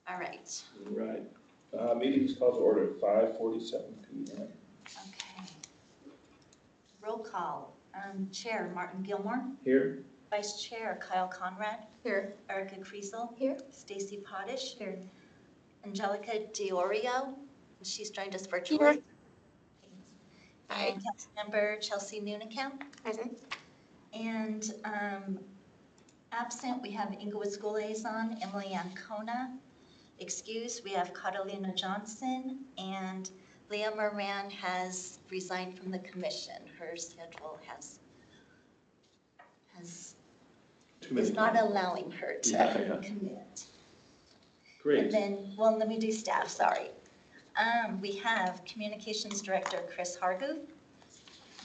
All right. Right. Meeting is called to order at 5:47 p.m. Okay. Roll call. Chair Martin Gilmore. Here. Vice Chair Kyle Conrad. Here. Erica Kriesel. Here. Stacy Potish. Here. Angelica Diorio. She's joined us virtually. Here. And Councilmember Chelsea Noonakamp. Present. And absent, we have Inglewood School Liaison Emily Ancona. Excused, we have Catalina Johnson, and Leah Moran has resigned from the commission. Her schedule is not allowing her to commit. Great. And then, well, let me do staff, sorry. We have Communications Director Chris Harguth,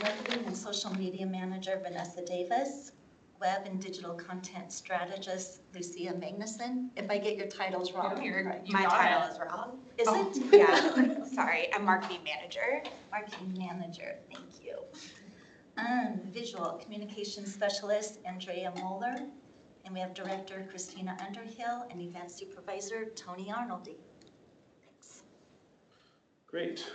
Marketing and Social Media Manager Vanessa Davis, Web and Digital Content Strategist Lucia Magnuson. If I get your titles wrong. My title is wrong. Is it? Yeah, sorry, I'm Marketing Manager. Marketing Manager, thank you. Visual Communications Specialist Andrea Moeller. And we have Director Christina Underhill and Event Supervisor Tony Arnoldy. Thanks. Great.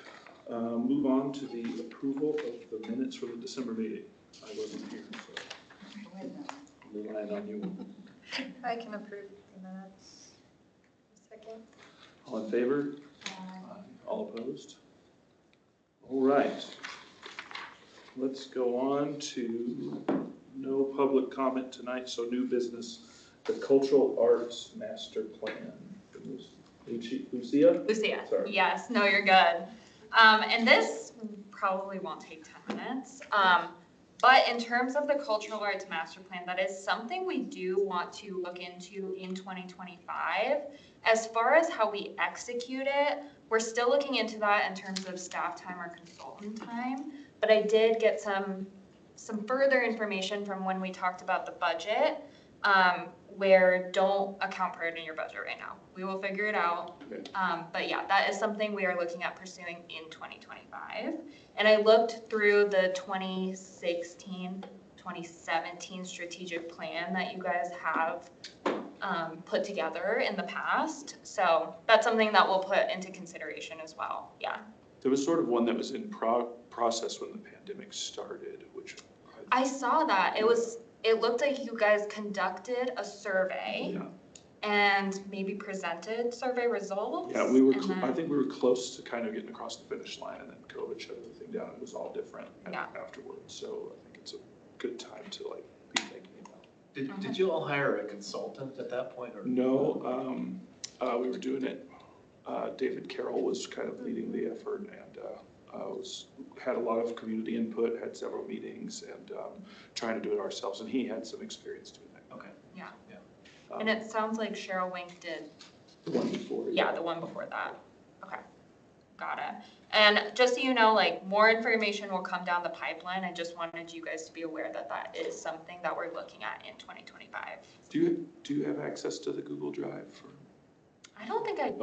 Move on to the approval of the minutes for the December meeting. I wasn't here, so I'm relying on you. I can approve the minutes. Second. All in favor? All opposed? All right. Let's go on to no public comment tonight, so new business, the Cultural Arts Master Plan. Lucia? Lucia, Sorry. yes, no, you're good. And this probably won't take 10 minutes. But in terms of the Cultural Arts Master Plan, that is something we do want to look into in 2025. As far as how we execute it, we're still looking into that in terms of staff time or consultant time. But I did get some further information from when we talked about the budget, where don't account for it in your budget right now. We will figure it out. Okay. But yeah, that is something we are looking at pursuing in 2025. And I looked through the 2016, 2017 strategic plan that you guys have put together in the past. So that's something that we'll put into consideration as well, yeah. There was sort of one that was in process when the pandemic started, which I saw that. It looked like you guys conducted a survey. Yeah. And maybe presented survey results. Yeah, I think we were close to kind of getting across the finish line, and then COVID shut everything down. It was all different afterwards. So I think it's a good time to be thinking about. Did you all hire a consultant at that point? Or? No, we were doing it. David Carroll was kind of leading the effort, and had a lot of community input, had several meetings, and trying to do it ourselves. And he had some experience doing that. Okay. Yeah. And it sounds like Cheryl Wink did. The one before. Yeah, the one before that. Okay, got it. And just so you know, more information will come down the pipeline. I just wanted you guys to be aware that that is something that we're looking at in 2025. Do you have access to the Google Drive? I don't think I do.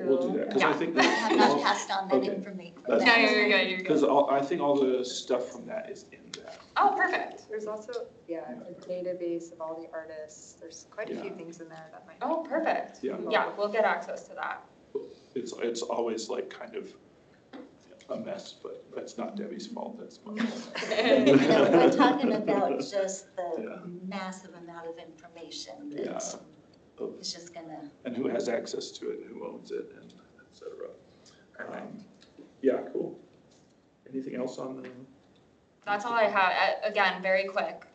We'll do that, because I think I have not passed on that information. No, you're good. Because I think all the stuff from that is in that. Oh, perfect. There's also, a database of all the artists. There's quite a few things in there that might. Oh, perfect. Yeah. Yeah, we'll get access to that. It's always kind of a mess, but that's not Debbie's fault. That's mine. We're talking about just the massive amount of information that is just gonna. And who has access to it, and who owns it, and et cetera. Cool. Anything else on the? That's all I have. Again, very quick.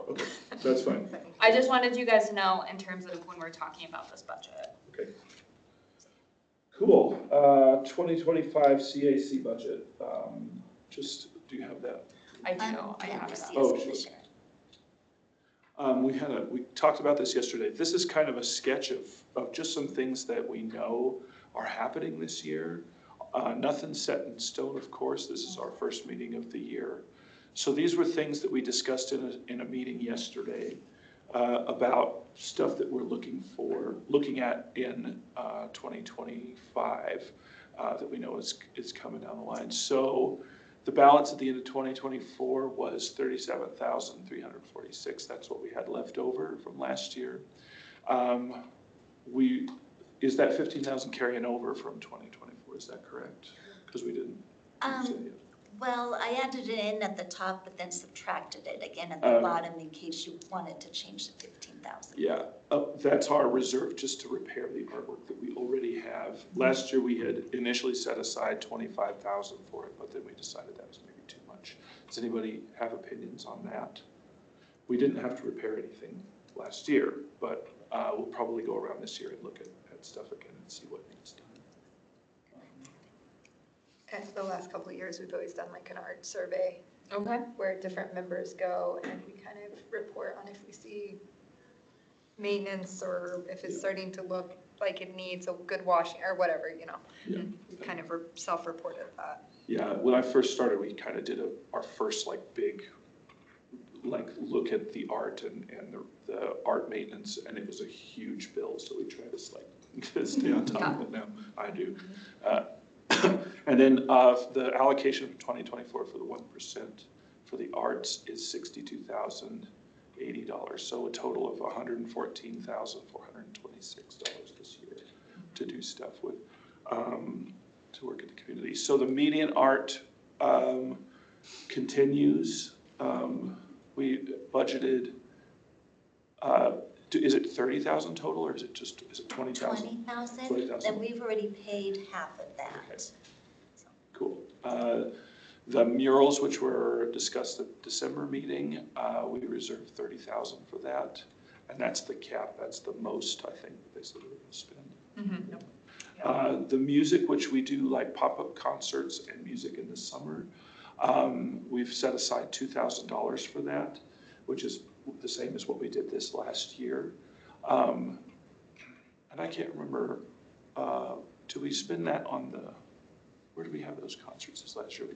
Okay, that's fine. I just wanted you guys to know in terms of when we're talking about this budget. Okay. Cool. 2025 CAC budget. Do you have that? I do. I have that. Oh, sure. We talked about this yesterday. This is kind of a sketch of just some things that we know are happening this year. Nothing's set in stone, of course. This is our first meeting of the year. So these were things that we discussed in a meeting yesterday about stuff that we're looking at in 2025 that we know is coming down the line. So the balance at the end of 2024 was $37,346. That's what we had left over from last year. is that 15,000 carrying over from 2024, is that correct? Because we didn't say it. Well, I added it in at the top, but then subtracted it again at the bottom in case you wanted to change the 15,000. Yeah, that's our reserve just to repair the artwork that we already have. Last year, we had initially set aside 25,000 for it, but then we decided that was maybe too much. Does anybody have opinions on that? We didn't have to repair anything last year, but we'll probably go around this year and look at stuff again and see what needs done. And the last couple of years, we've always done like an art survey Okay. where different members go and we kind of report on if we see maintenance or if it's starting to look like it needs a good washing or whatever, you know. Yeah. We kind of self-reported that. Yeah, when I first started, we kind of did our first like big, like look at the art and the art maintenance, and it was a huge bill, so we tried to like stay on top of it now. I do. And then the allocation for 2024 for the 1% for the arts is $62,080, so a total of $114,426 this year to do stuff with, to work in the community. So the median art continues. We budgeted, is it 30,000 total, or is it 20,000? 20,000, 20,000. and we've already paid half of that. Okay. Cool. The murals, which were discussed at the December meeting, we reserved 30,000 for that, and that's the cap. That's the most I think that they said we were going to spend. Mm-hmm. The music, which we do like pop-up concerts and music in the summer, we've set aside $2,000 for that, which is the same as what we did this last year. And I can't remember, do we spend that on where did we have those concerts this last year?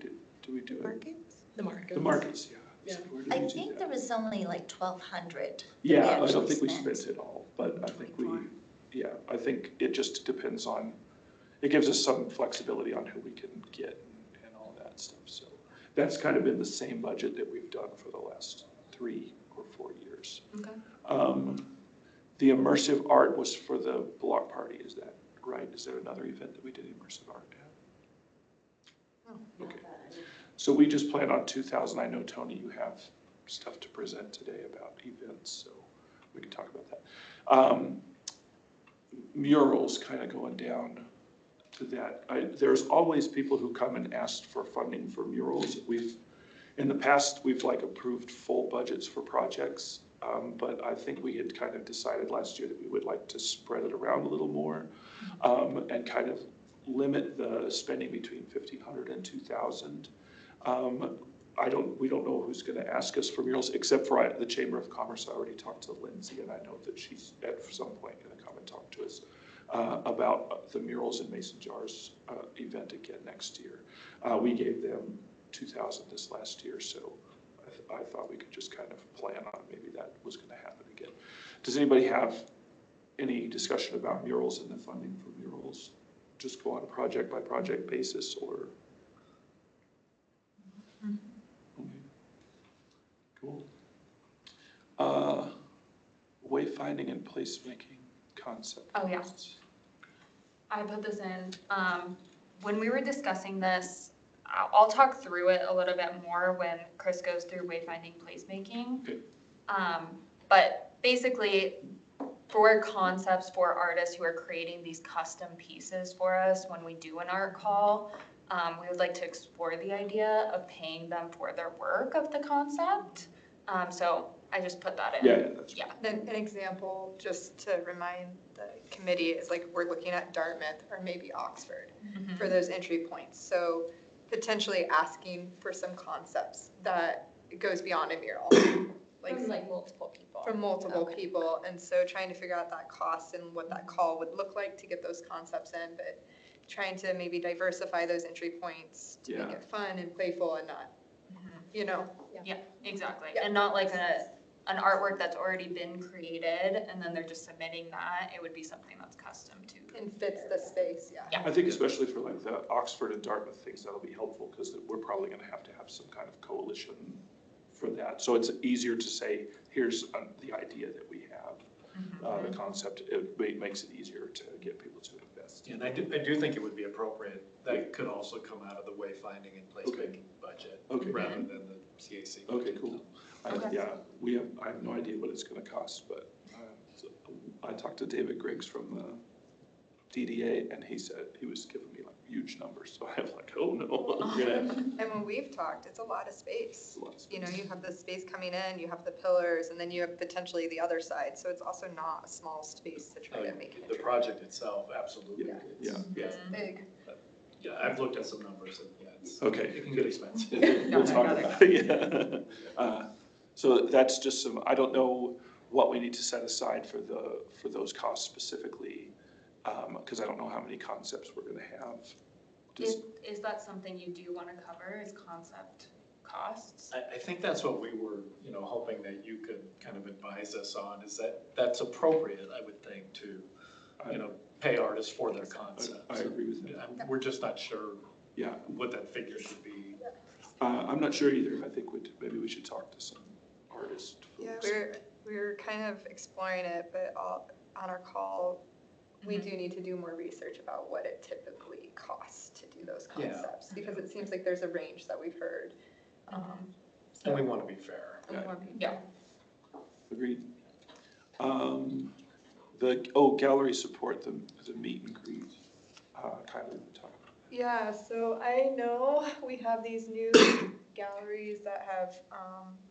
Do we do it? Markets? The markets. The markets, yeah. Yeah. Where did I we do think that? there was only like 1,200. Yeah, I don't think we spent it all, but I think I think it just depends on, it gives us some flexibility on who we can get and all that stuff. So that's kind of been the same budget that we've done for the last 3 or 4 years. Okay. The immersive art was for the block party, is that right? Is there another event that we did immersive art at? Okay. So we just plan on 2,000. I know, Tony, you have stuff to present today about events, so we can talk about that. Murals, kind of going down to that. There's always people who come and ask for funding for murals. In the past, we've like approved full budgets for projects, but I think we had kind of decided last year that we would like to spread it around a little more and kind of limit the spending between 1,500 and 2,000. We don't know who's going to ask us for murals, except for the Chamber of Commerce. I already talked to Lindsay, and I know that she's at some point going to come and talk to us about the murals in Mason Jars event again next year. We gave them 2,000 this last year, so I thought we could just kind of plan on maybe that was going to happen again. Does anybody have any discussion about murals and the funding for murals? Just go on a project by project basis, or? Okay. Cool. Wayfinding and placemaking concept. Oh, yeah. I put this in. When we were discussing this, I'll talk through it a little bit more when Chris goes through wayfinding placemaking. Okay. But basically, for concepts for artists who are creating these custom pieces for us, when we do an art call, we would like to explore the idea of paying them for their work of the concept. So I just put that in. Yeah, that's Yeah. Then an example, just to remind the committee, is like we're looking at Dartmouth or maybe Oxford for those entry points. So potentially asking for some concepts that goes beyond a mural. From like multiple people. From multiple Okay. people, and so trying to figure out that cost and what that call would look like to get those concepts in, but trying to maybe diversify those entry points to make Yeah. it fun and playful and not, you know. Yeah, exactly. Yeah. And not like an artwork that's already been created and then they're just submitting that. It would be something that's custom to. And fits the space, yeah. Yeah. I think especially for like the Oxford and Dartmouth things, that'll be helpful because we're probably going to have some kind of coalition for that. So it's easier to say, here's the idea that we have. a concept, makes it easier to get people to invest. And I do think it would be appropriate, that could also come out of the wayfinding and placemaking budget, Okay. rather than the CAC. Okay, cool. Okay. I have no idea what it's gonna cost, but, so I talked to David Griggs from the DDA, and he said, he was giving me like huge numbers, so I was like, oh no, we're gonna have And when we've talked, it's a lot of space. a lot of space. You know, you have the space coming in, you have the pillars, and then you have potentially the other side, so it's also not a small space to try to make it. The project itself, absolutely. Yeah. It's- Yeah. It's big. Yeah, I've looked at some numbers, and yeah, it's, Okay. it can get expensive. We'll talk about it, yeah. So that's just some, I don't know what we need to set aside for those costs specifically, because I don't know how many concepts we're gonna have. Is that something you do want to cover, is concept costs? I think that's what we were, hoping that you could kind of advise us on, is that's appropriate, I would think, to, pay artists for their concepts. I agree with that. We're just not sure Yeah, what that figure should be. I'm not sure either. I think maybe we should talk to some artist Yeah, folks. we're kind of exploring it, but on our call, we do need to do more research about what it typically costs to do those Yeah. concepts, because it seems like there's a range that we've heard. And we want to be fair. And we want people- Yeah. Agreed. Gallery support, the meet and greet, kind of talk about. Yeah, so I know we have these new galleries that have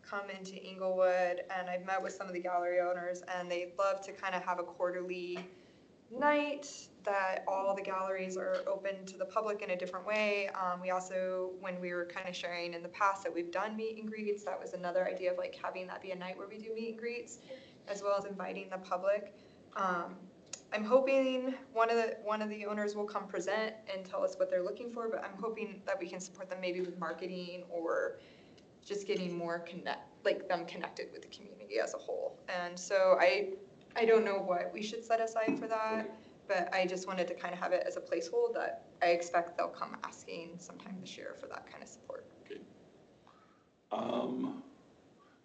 come into Inglewood, and I've met with some of the gallery owners, and they'd love to kind of have a quarterly night that all the galleries are open to the public in a different way. We also, when we were kind of sharing in the past that we've done meet and greets, that was another idea of like having that be a night where we do meet and greets, as well as inviting the public. I'm hoping one of the owners will come present and tell us what they're looking for, but I'm hoping that we can support them maybe with marketing or just getting more them connected with the community as a whole. And so I don't know what we should set aside for that, but I just wanted to kind of have it as a placeholder that I expect they'll come asking sometime this year for that kind of support. Okay.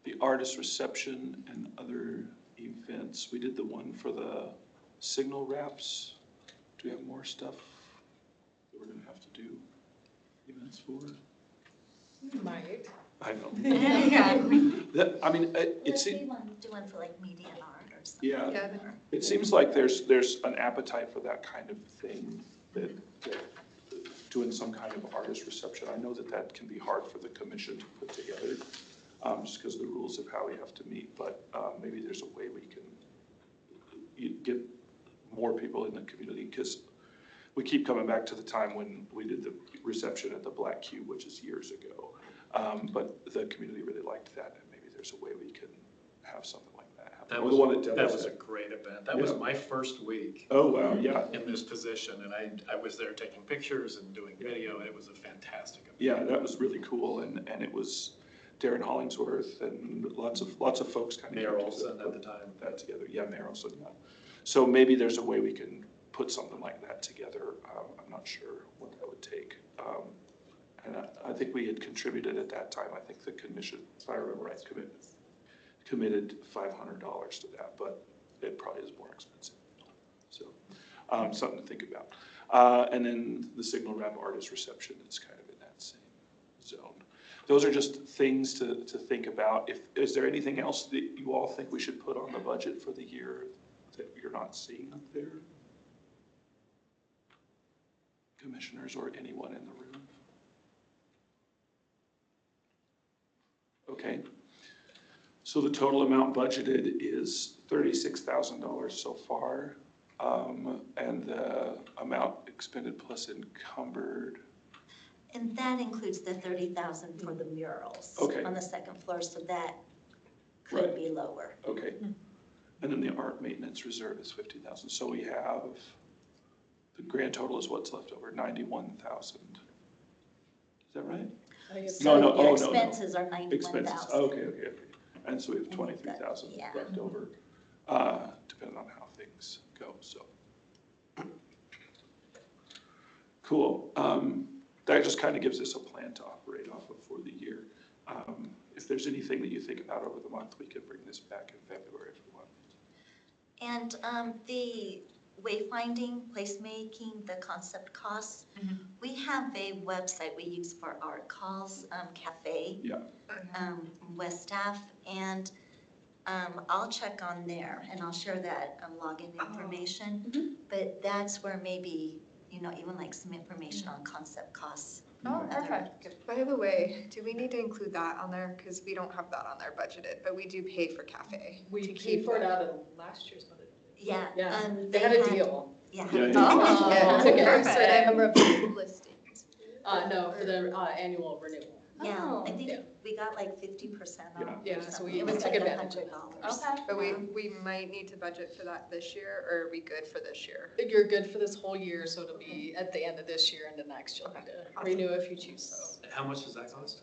The artist reception and other events, we did the one for the signal wraps. Do we have more stuff that we're gonna have to do events for? Might. I know. Yeah. I mean, it Let's seems, do one for like media and art or something. yeah, it seems like there's an appetite for that kind of thing, that doing some kind of artist reception. I know that can be hard for the commission to put together, just because of the rules of how we have to meet, but maybe there's a way we can get more people in the community, because we keep coming back to the time when we did the reception at the Black Cube, which is years ago. But the community really liked that, and maybe there's a way we can have something like that happen. That Or was, the one that was a great event. That was Yeah. my first week Oh, wow, yeah. in this position, and I was there taking pictures and doing video, and it was a fantastic event. Yeah, that was really cool, and it was Darren Hollingsworth and lots of folks kind of. Merylson at the time. That together, yeah, Merylson, yeah. So maybe there's a way we can put something like that together. I'm not sure what that would take. And I think we had contributed at that time. I think the commission, if I remember right, committed $500 to that, but it probably is more expensive. So something to think about. And then the signal wrap artist reception is kind of in that same zone. Those are just things to think about. Is there anything else that you all think we should put on the budget for the year that you're not seeing up there? Commissioners or anyone in the room? Okay. So the total amount budgeted is $36,000 so far. And the amount expended plus encumbered. And that includes the 30,000 for the murals. Okay. On the second floor, so that could Right. be lower. Okay. And then the art maintenance reserve is 50,000. So we have, the grand total is what's left over, 91,000. Is that right? No, So no, your no. expenses are Expenses, 91,000. okay. And so we have 23,000 Yeah. left over, depending on how things go, so. Cool. That just kind of gives us a plan to operate off of for the year. If there's anything that you think about over the month, we can bring this back in February if we want. And the wayfinding, placemaking, the concept costs, we have a website we use for our calls, Cafe. Yeah. West staff, and I'll check on there and I'll share that login information. But that's where maybe, even like some information on concept costs. Oh, perfect. By the way, do we need to include that on there? Because we don't have that on there budgeted, but we do pay for cafe. We to paid keep for it that. out of last year's budget. Yeah. Yeah, they had a deal. Yeah. Yeah, Oh, Yeah, to get for the perfect. number of listings. No, for the annual renewal. Yeah, Oh. I think Yeah. we got like 50% off. Yeah, or so something. we It was took like advantage of $100. Okay. But we might need to budget for that this year, or are we good for this year? You're good for this whole year, so it'll be at the end of this year and the next, you'll need to Awesome. renew if you choose so. How much does that cost?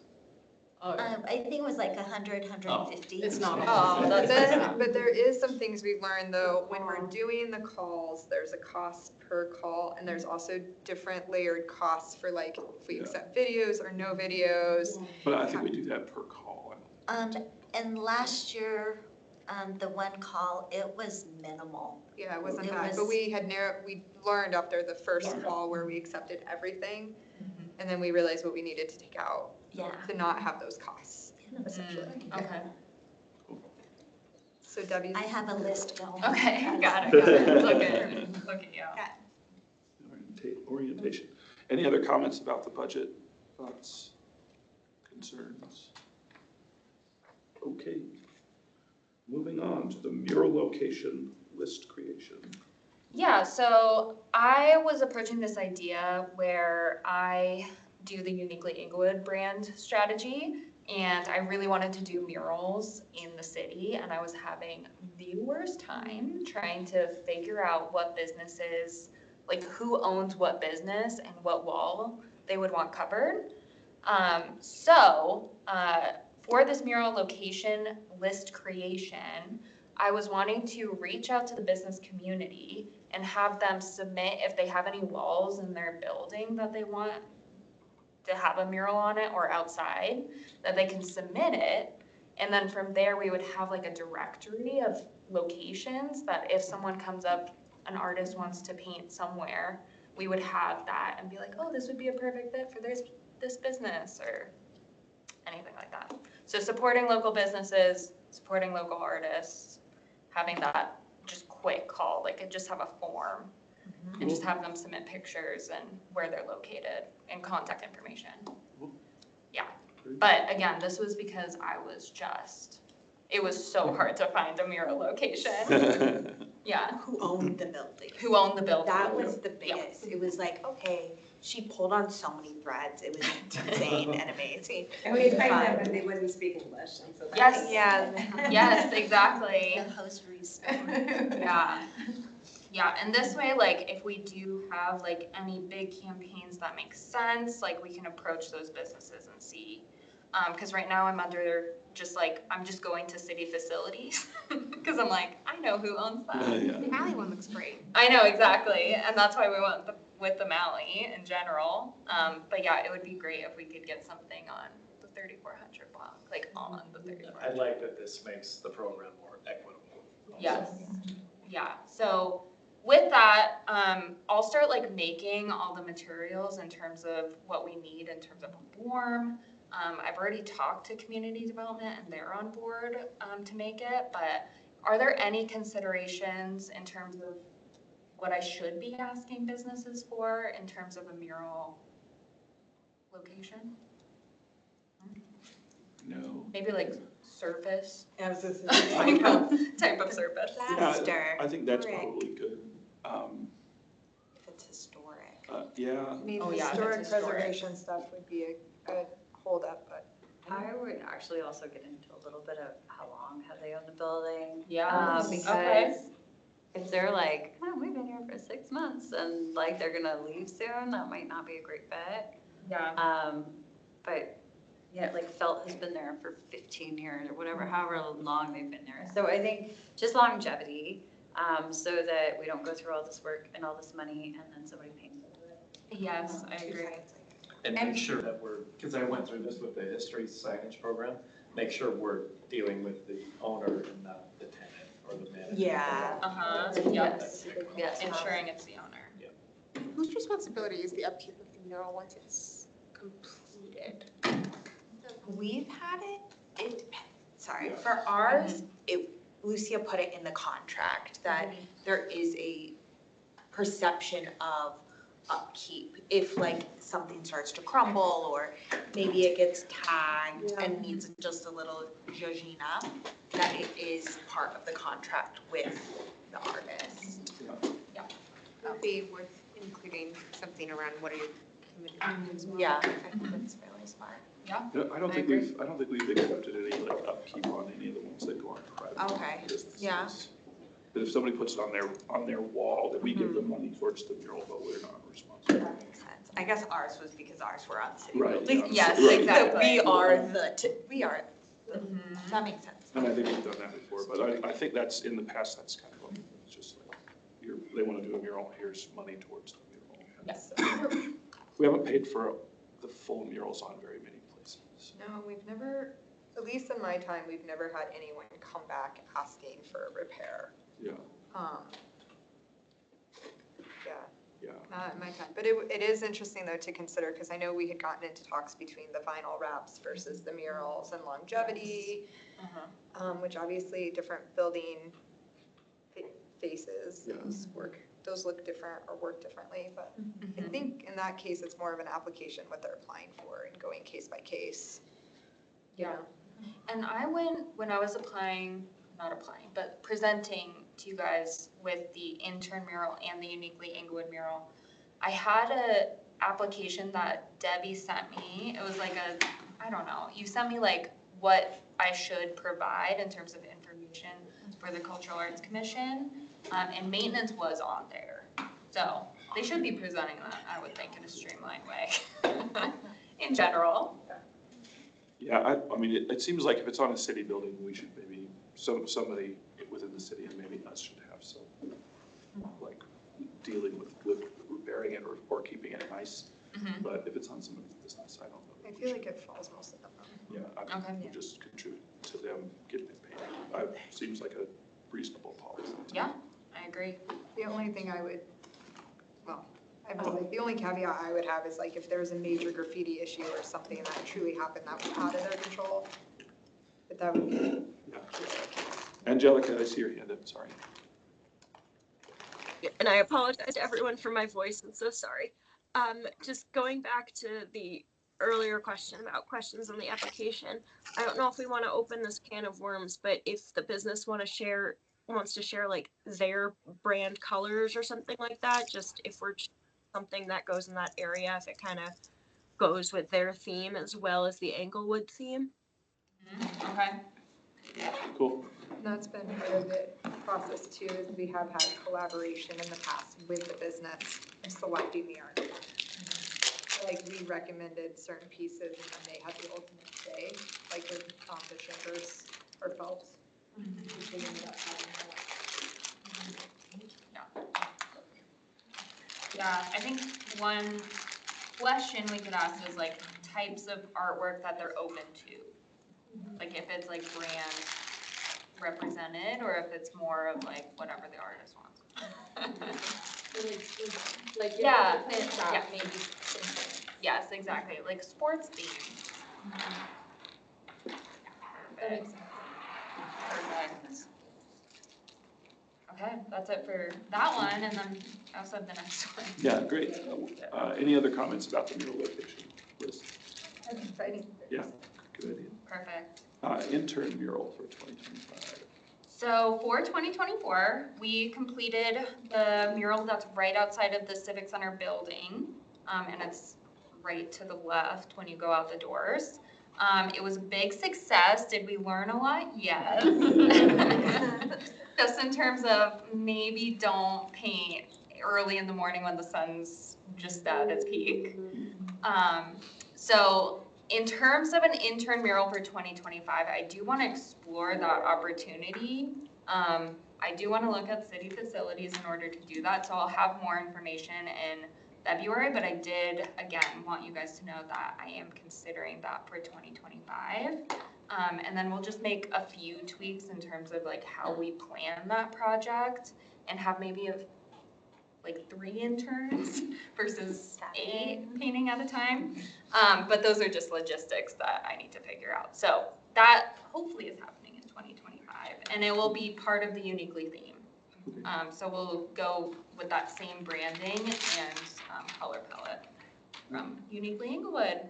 I think it was like 100, 150. It's not. Oh, That's but there is some things we've learned though, when we're doing the calls, there's a cost per call, and there's also different layered costs for like, if we Yeah. accept videos or no videos. But I think we do that per call. And last year, the one call, it was minimal. Yeah, it wasn't It bad, was- but we learned after the first Yeah. call where we accepted everything, and then we realized what we needed to take out Yeah. to not have those costs, essentially. Okay. So Debbie. I have a list going. Okay, got it. Look at you. Orientation. Any other comments about the budget, thoughts, concerns? Okay. Moving on to the mural location list creation. Yeah, so I was approaching this idea where I do the Uniquely Inglewood brand strategy, and I really wanted to do murals in the city, and I was having the worst time trying to figure out what businesses, like who owns what business and what wall they would want covered. For this mural location list creation, I was wanting to reach out to the business community and have them submit if they have any walls in their building that they want to have a mural on it or outside, that they can submit it. And then from there, we would have like a directory of locations that if someone comes up, an artist wants to paint somewhere, we would have that and be like, oh, this would be a perfect fit for this business or anything like that. So supporting local businesses, supporting local artists, having that just quick call, like just have a form and just have them submit pictures and where they're located and contact information. Yeah, but again, this was because it was so hard to find a mural location. Yeah, Who owned the building. who owned the building. That was the biggest. It was like, okay, she pulled on so many threads. It was insane and amazing. And we find that when they wouldn't speak English, and so Yes. Yeah. Yes, exactly. The hosiery store. Yeah. Yeah, and this way, like, if we do have, like, any big campaigns that make sense, like, we can approach those businesses and see. Because right now I'm under I'm just going to city facilities, because I'm like, I know who owns that. Yeah. The alley one looks great. I know, exactly, and that's why we went with the Mally in general. But yeah, it would be great if we could get something on the 3400 block, like on the 3400. I like that this makes the program more equitable. Yes, yeah, so with that, I'll start like making all the materials in terms of what we need in terms of a form. I've already talked to community development and they're on board to make it, but are there any considerations in terms of what I should be asking businesses for in terms of a mural location? No. Maybe like surface, I was just type of surface. Plaster. I think that's brick, probably good. If it's historic. Yeah, I mean, Oh, yeah, if historic it's historic. preservation stuff would be a hold up, but. I would actually also get into a little bit of how long have they owned the building? Yeah, okay. Because if they're like, oh, we've been here for 6 months and like they're gonna leave soon, that might not be a great fit. Yeah. But yeah, like Felt has been there for 15 years or whatever, however long they've been there. So I think just longevity, so that we don't go through all this work and all this money and then somebody pays for it. Yes, I agree. And make sure that because I went through this with the history signage program, make sure we're dealing with the owner and not the tenant or the manager. Yeah. Yes, Yes. ensuring it's the owner. Whose responsibility is the upkeep of the mural once it's completed? We've had it depends, sorry, Yeah. for ours, Lucia put it in the contract that there is a perception of upkeep. If like something starts to crumble or maybe it gets tagged and needs just a little zhuzhing up, that it is part of the contract with the artist. It would be worth including something around what are you committed to as well. Yeah, I think that's really smart. No, I don't think we've accepted any like upkeep on any of the ones that go on private. Okay, businesses. yeah. But if somebody puts it on their wall, then we give them money towards the mural, but we're not responsible. That makes sense. I guess ours was because ours were on city Right, buildings. yeah. Yes, Right. exactly. We are that makes sense. And I think we've done that before, but I think that's, in the past, that's kind of, it's just like, they want to do a mural, here's money towards the mural. Yes. We haven't paid for the full murals on very many places. No, we've never, at least in my time, we've never had anyone come back asking for a repair. Yeah, Yeah, yeah. not in my time. But it is interesting though to consider, because I know we had gotten into talks between the vinyl wraps versus the murals and longevity, which obviously different building faces, Yeah. those look different or work differently, but I think in that case, it's more of an application what they're applying for and going case by case. Yeah. And I went, when I was but presenting to you guys with the intern mural and the Uniquely Inglewood mural, I had a application that Debbie sent me. It was like I don't know, you sent me like what I should provide in terms of information for the Cultural Arts Commission, and maintenance was on there. So they should be presenting that, I would think, in a streamlined way, in general. Yeah, I mean, it seems like if it's on a city building, we should maybe, somebody within the city and maybe us should have some, like, dealing with repairing it or keeping it nice. But if it's on somebody's business, I don't know. I feel like it falls most of them. Yeah, I mean, we'll just contribute to them getting it paid. Seems like a reasonable policy. Yeah, I agree. The only thing I would, the only caveat I would have is like if there's a major graffiti issue or something that truly happened that was out of their control, but that would be. Yeah. Angelica, I see your hand up, sorry. And I apologize to everyone for my voice, I'm so sorry. Just going back to the earlier question about questions on the application, I don't know if we want to open this can of worms, but if the business wants to share like their brand colors or something like that, just if we're something that goes in that area, if it kind of goes with their theme as well as the Englewood theme. Okay. Cool. That's been part of the process too, is we have had collaboration in the past with the business in selecting the art. Like we recommended certain pieces and then they had the ultimate say, like with the shakers or felts. Which we ended up having Yeah, I think one question we could ask is like types of artwork that they're open to. Like if it's like brand represented or if it's more of like whatever the artist wants. Like, Yeah, yeah, maybe. Yes, exactly, like sports theme. That makes sense. Perfect. Okay, that's it for that one, and then I also have the next one. Yeah, great. Any other comments about the mural location, Liz? That's exciting. Yeah, good idea. Perfect. Intern mural for 2025. So for 2024, we completed the mural that's right outside of the Civic Center building, and it's right to the left when you go out the doors. It was a big success. Did we learn a lot? Yes. Just in terms of maybe don't paint early in the morning when the sun's just at its peak. So in terms of an intern mural for 2025, I do want to explore that opportunity. I do want to look at city facilities in order to do that, so I'll have more information in February, but I did, again, want you guys to know that I am considering that for 2025. And then we'll just make a few tweaks in terms of like how we plan that project and have maybe like 3 interns versus 8 painting at a time. But those are just logistics that I need to figure out. So that hopefully is happening in 2025, and it will be part of the Uniquely theme. So we'll go with that same branding and color palette from Uniquely Inglewood.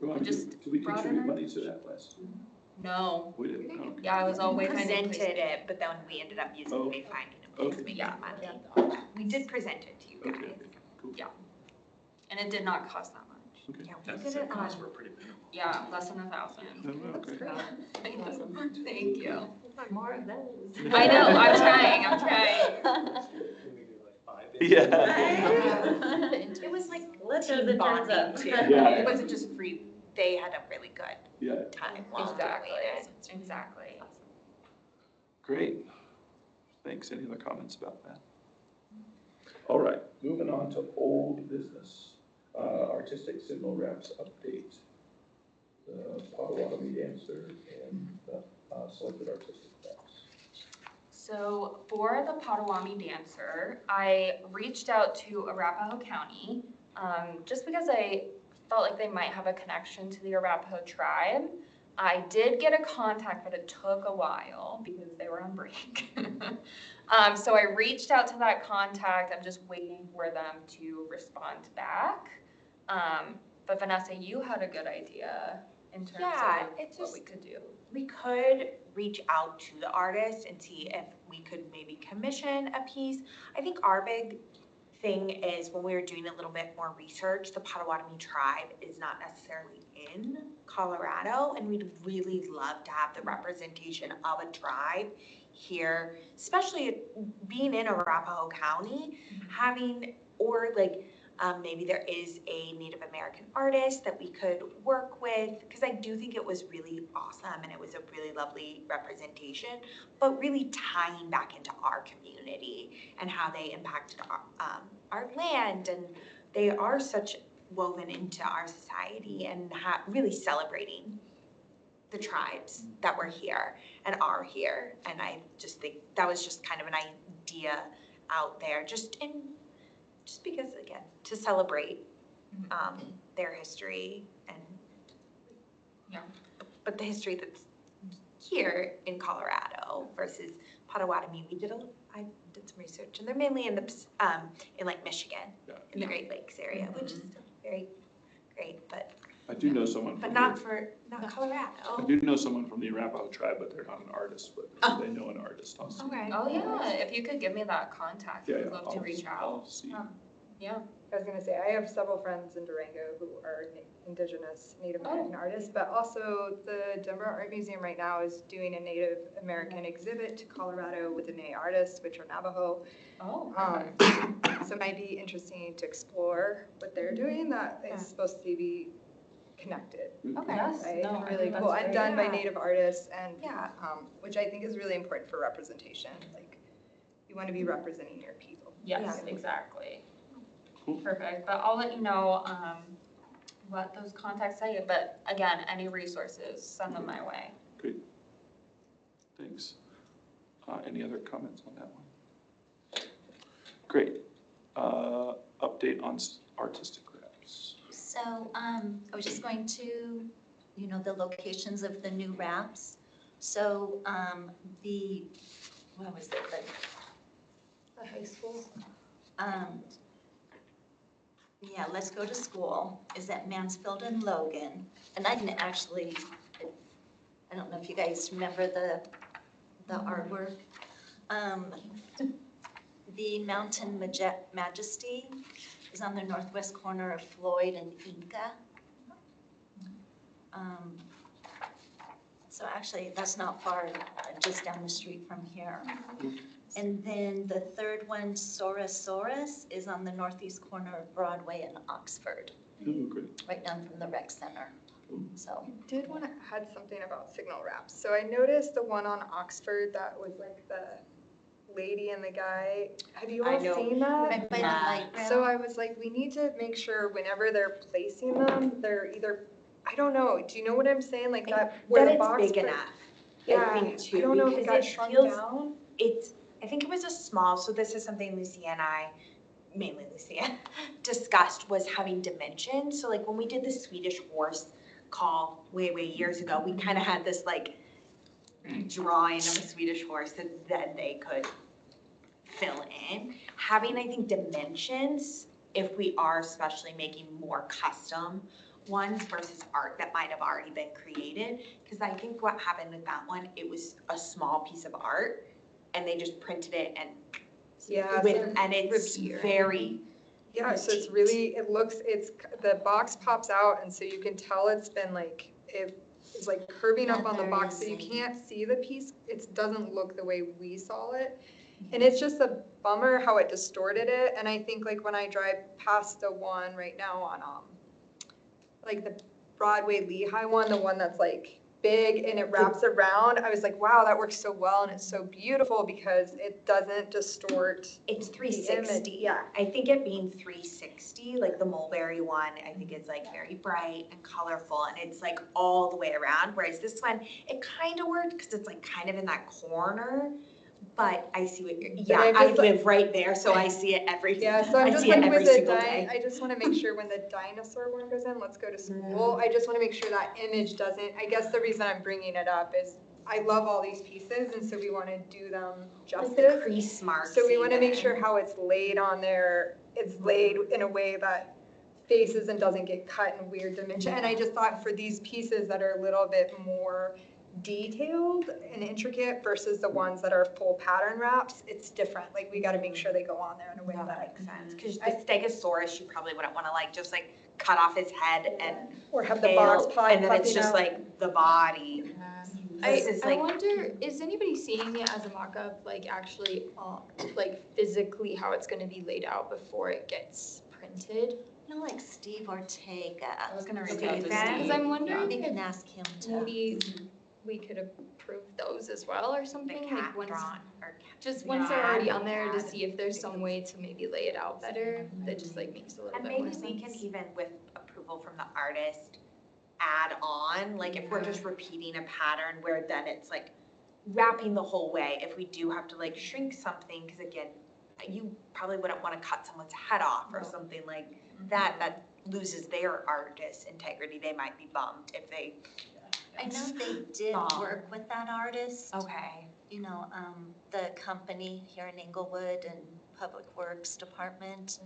Well, Just did we broaden contribute our- money to that last year? No, We didn't, okay. yeah, I was all Wayfinding. Presented it, but then we ended up using Oh. Wayfinding and Okay. Placemaking Yeah. money. We did present it to you Okay, guys. okay, cool. Yeah. And it did not cost that much. Okay. Yeah, That we did it costs on. were pretty minimal. Yeah, less than 1,000. Oh, okay. Thank you. More of those. I know, I'm trying. Can we do like 5? Yeah. It was like Let those team interns bonding up. too. Yeah. It wasn't just free, they had a really good Yeah, time while Exactly, doing it. exactly. great. Thanks. Any other comments about that? All right, moving on to old business. Artistic signal wraps update. The Potowami dancer and the selected artistic wraps. So for the Potowami dancer, I reached out to Arapahoe County, just because I felt like they might have a connection to the Arapahoe tribe. I did get a contact, but it took a while because they were on break. So I reached out to that contact. I'm just waiting for them to respond back. But Vanessa, you had a good idea in terms Yeah, of it's what just- we could do. We could reach out to the artist and see if we could maybe commission a piece. I think our big thing is when we were doing a little bit more research, the Potawatomi tribe is not necessarily in Colorado, and we'd really love to have the representation of a tribe here, especially being in Arapahoe County, having, or like, maybe there is a Native American artist that we could work with, because I do think it was really awesome and it was a really lovely representation, but really tying back into our community and how they impacted our land, and they are such woven into our society, and really celebrating the tribes that were here and are here. And I just think that was just kind of an idea out there, just because, again, to celebrate their history and Yeah. but the history that's here in Colorado versus Potawatomi. I did some research, and they're mainly in like Michigan, Yeah. in the Great Lakes area, which is still very great, but I do know someone from not the, not I Colorado. do know someone from the Arapahoe tribe, but they're not an artist, but Oh. they know an artist also. Okay. Oh, yeah, if you could give me that contact, Yeah, I'd yeah, love to reach I'll out. see. Yeah. I was gonna say, I have several friends in Durango who are Indigenous Native Oh. American artists, but also the Denver Art Museum right now is doing a Native American exhibit to Colorado with the Dene artists, which are Navajo. Oh, So it might be interesting to explore what they're doing that is supposed to be connected, okay. right? No, And I really think that's cool, and great. done by Yeah. Native artists and, Yeah. which I think is really important for representation, like, you want to be representing your people. Yes, Yeah. exactly. Cool. Perfect, but I'll let you know, what those contacts say, but again, any resources, send them my way. Great. Thanks. Any other comments on that one? Great. Update on artistic wraps. So, I was just going to, the locations of the new wraps. So, what was it, The high school? yeah, Let's Go to School is at Mansfield and Logan. And I didn't actually, I don't know if you guys remember the artwork. The Mountain Majesty is on the northwest corner of Floyd and Inca. So actually, that's not far, just down the street from here. And then the third one, Sorosaurus, is on the northeast corner of Broadway and Oxford, Ooh, great. right down from the rec center. So, I did want to add something about signal wraps. So I noticed the one on Oxford that was like the lady and the guy. Have you I all know. seen that? By the light rail. So I was like, we need to make sure whenever they're placing them, they're either, I don't know, do you know what I'm saying? Like that, where That the it's box. big enough, Yeah, I think too, I don't know if it because got it shrunk feels, down. I think it was a small, so this is something Lucia and I, mainly Lucia, discussed was having dimensions. So like when we did the Swedish horse call way years ago, we kind of had this like drawing of a Swedish horse that then they could fill in. Having, I think, dimensions, if we are especially making more custom ones versus art that might have already been created. Because I think what happened with that one, it was a small piece of art and they just printed it and Yeah, and it's very yeah, so it's really, the box pops out and so you can tell it's been like, it's like curving up on the box, so you can't see the piece. It doesn't look the way we saw it. And it's just a bummer how it distorted it. And I think like when I drive past the one right now on, like the Broadway Lehigh one, the one that's like big and it wraps around, I was like, wow, that works so well and it's so beautiful because it doesn't distort. It's the 360. image. Yeah. I think it being 360, like the mulberry one, I think it's like very bright and colorful and it's like all the way around. Whereas this one, it kind of worked because it's like kind of in that corner. But I see what I live right there, so I see it every. Yeah, so I'm just see it like every with the single day. I just want to make sure when the dinosaur one goes in, let's go to school. I just want to make sure that image doesn't. I guess the reason I'm bringing it up is I love all these pieces, and so we want to do them justice. Like the crease marks. So we want to make sure how it's laid on there. It's laid in a way that faces and doesn't get cut in weird dimension. And I just thought for these pieces that are a little bit more detailed and intricate versus the ones that are full pattern wraps, it's different. Like we got to make sure they go on there in a way that makes sense. Because the Stegosaurus, you probably wouldn't want to like just like cut off his head and or have the box pop, and then it's just like the body. I wonder, is anybody seeing it as a mock-up, like actually, like physically how it's gonna be laid out before it gets printed? You know, like Steve Ortega. I was gonna reach Okay, out to then- Steve. Because I'm wondering We can if ask him to. maybe we could approve those as well or The something, cat like once, drawn or just once they're already on there to cat. see if there's some way to maybe lay it out better, that just like makes a little And bit more maybe sense. we can even, with approval from the artist, add on, like if we're just repeating a pattern where then it's like wrapping the whole way, if we do have to like shrink something, because again, you probably wouldn't want to cut someone's head off or something like that, that loses their artist integrity. They might be bummed if they. I know they did work with that artist. Okay. You know, the company here in Inglewood and Public Works Department.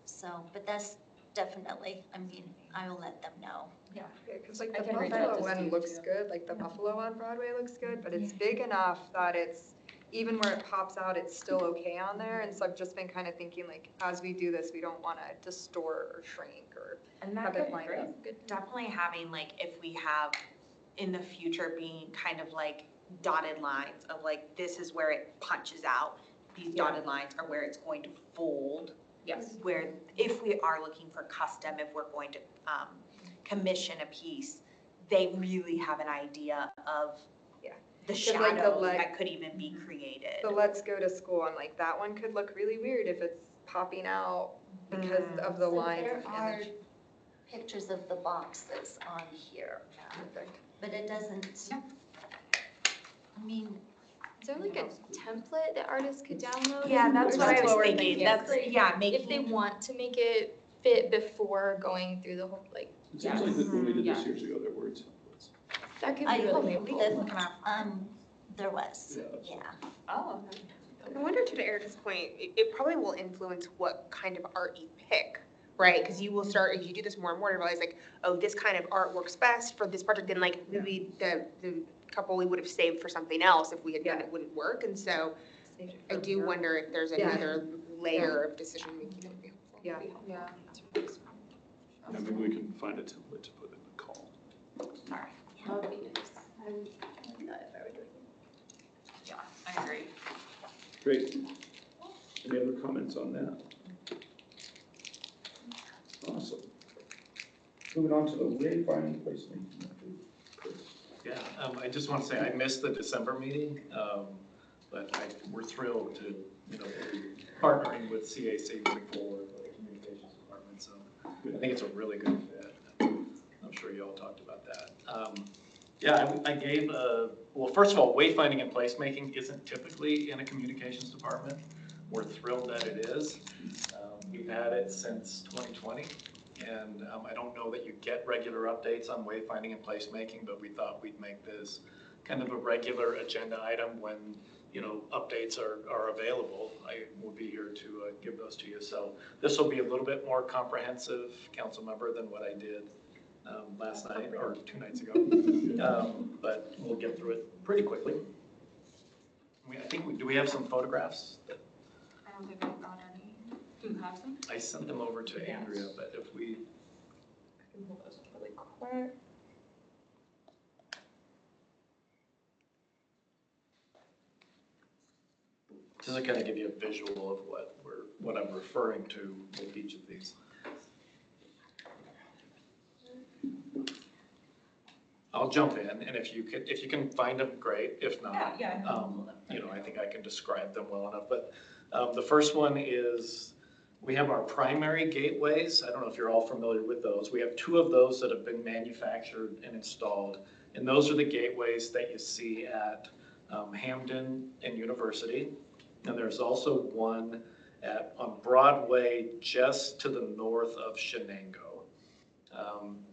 So, but that's definitely, I mean, I will let them know. Yeah, because like I the can reach out buffalo to one Steve, looks too. good, like the buffalo on Broadway looks good, but it's big enough that it's, even where it pops out, it's still okay on there. And so I've just been kind of thinking like, as we do this, we don't want to distort or shrink or And that have could it lined up. definitely having like, if we have in the future being kind of like dotted lines of like, this is where it punches out. These dotted lines are where it's going to fold. Yes. Where if we are looking for custom, if we're going to commission a piece, they really have an idea of the 'Cause like the shadows leg- that could even be created. So let's go to school. I'm like, that one could look really weird if it's popping out because of the So lines there of are image. pictures of the boxes on here, Perfect. but it doesn't, I mean, Is there like a template that artists could download? Yeah, that's or what I something? was thinking. That's, yeah, If they want to make it fit before going through the whole, like, It seems like that when we did this years ago, there were templates. that could I be really believe helpful. that, there was, Yeah. yeah. Oh. I wonder, to Erica's point, it probably will influence what kind of art you pick, right? Because you will start, as you do this more and more, to realize like, oh, this kind of art works best for this project, and like maybe the couple we would have saved for something else if we had done it wouldn't work. And so I do wonder if there's another layer of decision making that would be helpful. Yeah. yeah. Yeah, maybe we can find a template to put in the call. Sorry. That would be nice. I would like that if I were doing it. Yeah, I agree. Great. Any other comments on that? Awesome. Moving on to the wayfinding placemaking. Chris. Yeah, I just want to say, I missed the December meeting. But we're thrilled to, you know, be partnering with CAC moving forward with the communications department, so I think it's a really good fit. I'm sure you all talked about that. Yeah, I gave well, first of all, wayfinding and placemaking isn't typically in a communications department. We're thrilled that it is. We've had it since 2020, and I don't know that you get regular updates on wayfinding and placemaking, but we thought we'd make this kind of a regular agenda item when, you know, updates are available. I will be here to give those to you. So this will be a little bit more comprehensive, council member, than what I did last night or 2 nights ago. But we'll get through it pretty quickly. I think do we have some photographs? I don't think I've got any. Do you have some? I sent them over to Andrea, but if we. I can pull those up really quick. Just to kind of give you a visual of what I'm referring to with each of these. I'll jump in, and if you can find them, great. If not, you know, I think I can describe them well enough. But the first one is we have our primary gateways. I don't know if you're all familiar with those. We have 2 of those that have been manufactured and installed, and those are the gateways that you see at Hamden and University. And there's also one on Broadway just to the north of Shenango.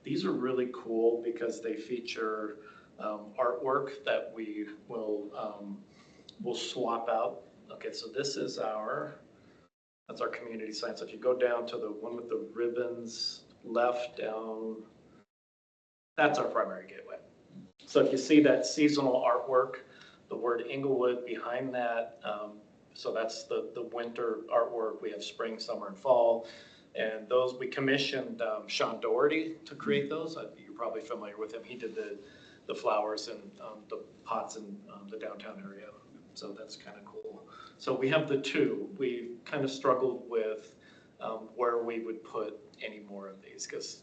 These are really cool because they feature artwork that we will we'll swap out. Okay, so this is that's our community sign. So if you go down to the one with the ribbons left down, that's our primary gateway. So if you see that seasonal artwork, the word Inglewood behind that, so that's the winter artwork. We have spring, summer, and fall. And those, we commissioned Sean Doherty to create those. You're probably familiar with him. He did the flowers and the pots in the downtown area. So that's kind of cool. So we have the 2. We kind of struggled with where we would put any more of these because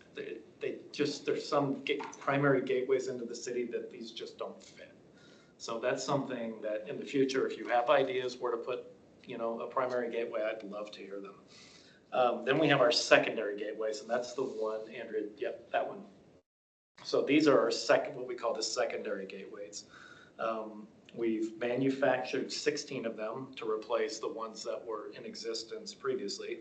there's some primary gateways into the city that these just don't fit. So that's something that in the future, if you have ideas where to put, you know, a primary gateway, I'd love to hear them. Then we have our secondary gateways, and that's the one, Andrea, yep, that one. So these are our what we call the secondary gateways. We've manufactured 16 of them to replace the ones that were in existence previously.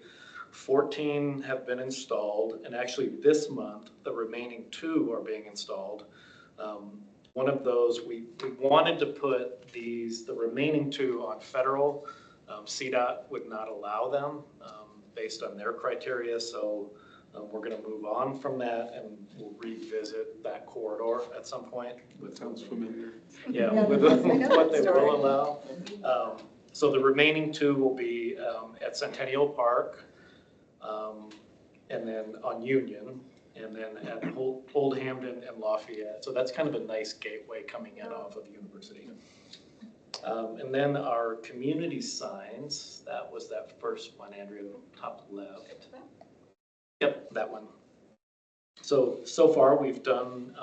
14 have been installed, and actually this month, the remaining 2 are being installed. One of those, we wanted to put the remaining 2 on federal. CDOT would not allow them based on their criteria, so we're going to move on from that and we'll revisit that corridor at some point. That sounds familiar. Yeah, with what they will allow. So the remaining 2 will be at Centennial Park, and then on Union, and then at Old Hamden and Lafayette. So that's kind of a nice gateway coming in off of University. And then our community signs, that was that first one, Andrea, top left. Yep, that one. So far we've done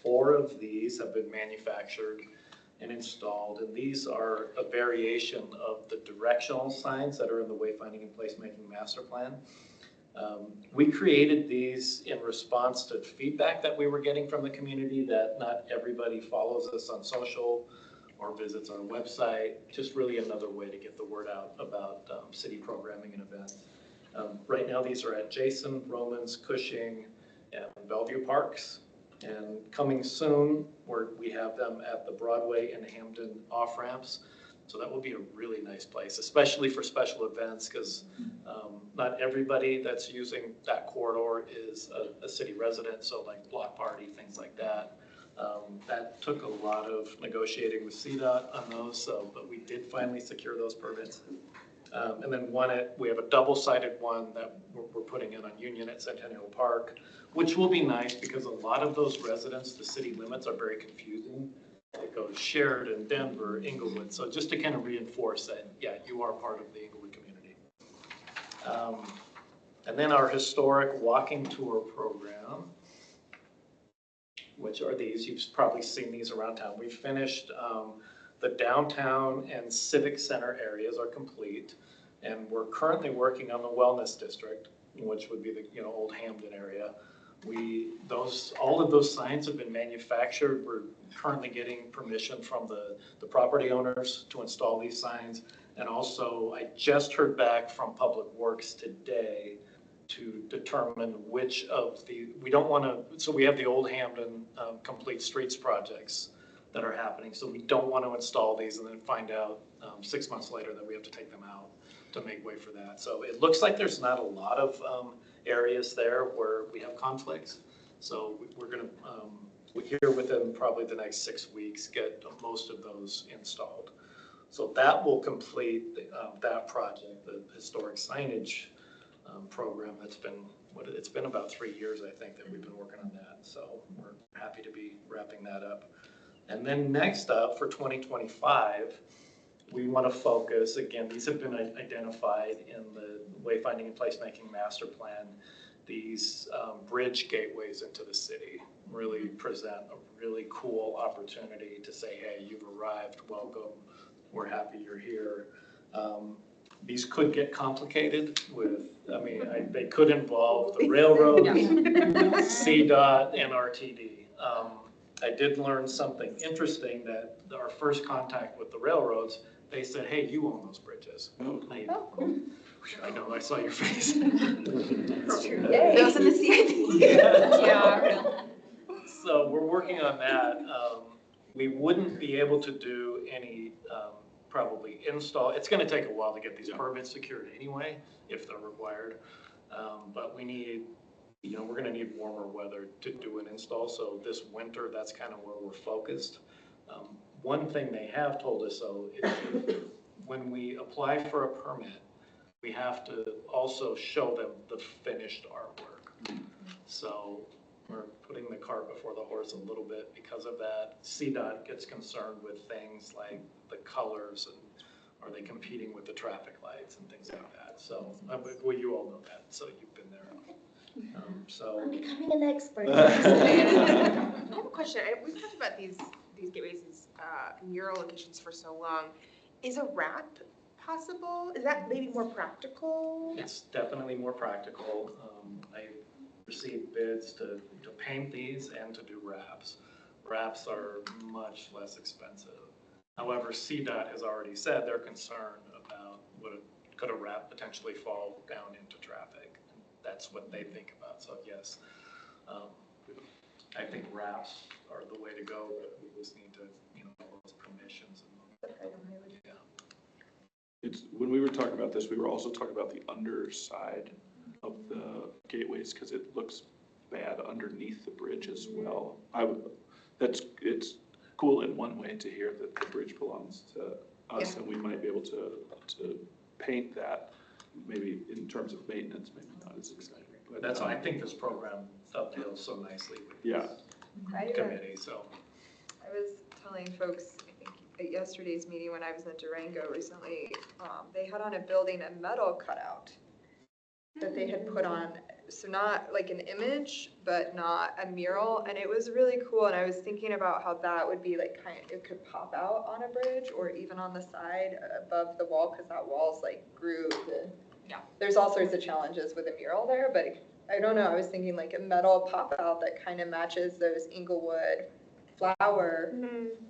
4 of these have been manufactured and installed, and these are a variation of the directional signs that are in the Wayfinding and Placemaking Master Plan. We created these in response to feedback that we were getting from the community that not everybody follows us on social or visits our website, just really another way to get the word out about city programming and events. Right now these are at Jason, Romans, Cushing, and Bellevue Parks. And coming soon, we have them at the Broadway and Hamden off-ramps. So that will be a really nice place, especially for special events, because not everybody that's using that corridor is a city resident, so like block party, things like that. That took a lot of negotiating with CDOT on those, but we did finally secure those permits. And then we have a double-sided one that we're putting in on Union at Centennial Park, which will be nice because a lot of those residents, the city limits are very confusing. It goes Sheridan, Denver, Inglewood. So just to kind of reinforce that, yeah, you are part of the Inglewood community. And then our historic walking tour program, which are these. You've probably seen these around town. We finished The downtown and civic center areas are complete, and we're currently working on the wellness district, which would be the, Old Hamden area. All of those signs have been manufactured. We're currently getting permission from the property owners to install these signs. And also, I just heard back from Public Works today to determine which of so we have the Old Hamden Complete Streets projects that are happening. So we don't want to install these and then find out 6 months later that we have to take them out to make way for that. So it looks like there's not a lot of areas there where we have conflicts. So we're going to, here within probably the next 6 weeks, get most of those installed. So that will complete that project, the historic signage program. It's been about 3 years, I think, that we've been working on that. So we're happy to be wrapping that up. And then next up for 2025, we want to focus, again, these have been identified in the Wayfinding and Placemaking Master Plan. These bridge gateways into the city really present a really cool opportunity to say, hey, you've arrived, welcome, we're happy you're here. These could get complicated they could involve the railroad, CDOT, and RTD. I did learn something interesting that our first contact with the railroads, they said, hey, you own those bridges. Oh, cool. I know, I saw your face. That's true. That was in the CIP. Yeah. So we're working on that. We wouldn't be able to do any probably install. It's going to take a while to get these permits secured anyway, if they're required. But we need, we're going to need warmer weather to do an install. So this winter, that's kind of where we're focused. One thing they have told us though is when we apply for a permit, we have to also show them the finished artwork. So we're putting the cart before the horse a little bit because of that. CDOT gets concerned with things like the colors and are they competing with the traffic lights and things like that. So, well, you all know that, so you've been there. I'm becoming an expert. I have a question. We've talked about these gateways, these mural locations for so long. Is a wrap possible? Is that maybe more practical? It's definitely more practical. I received bids to paint these and to do wraps. Wraps are much less expensive. However, CDOT has already said they're concerned about could a wrap potentially fall down into traffic. That's what they think about. So yes, I think wraps are the way to go, but we just need to, all those permissions. When we were talking about this, we were also talking about the underside of the gateways because it looks bad underneath the bridge as well. It's cool in one way to hear that the bridge belongs to us and we might be able to paint that. Maybe in terms of maintenance, maybe not as exciting. But that's why I think this program dovetails so nicely with this committee. So I was telling folks, I think at yesterday's meeting when I was in Durango recently, they had on a building a metal cutout that they had put on, so not like an image, but not a mural, and it was really cool. And I was thinking about how that would be like it could pop out on a bridge or even on the side above the wall, because that wall's like grooved. There's all sorts of challenges with a mural there, but I don't know. I was thinking like a metal pop out that kind of matches those Inglewood flower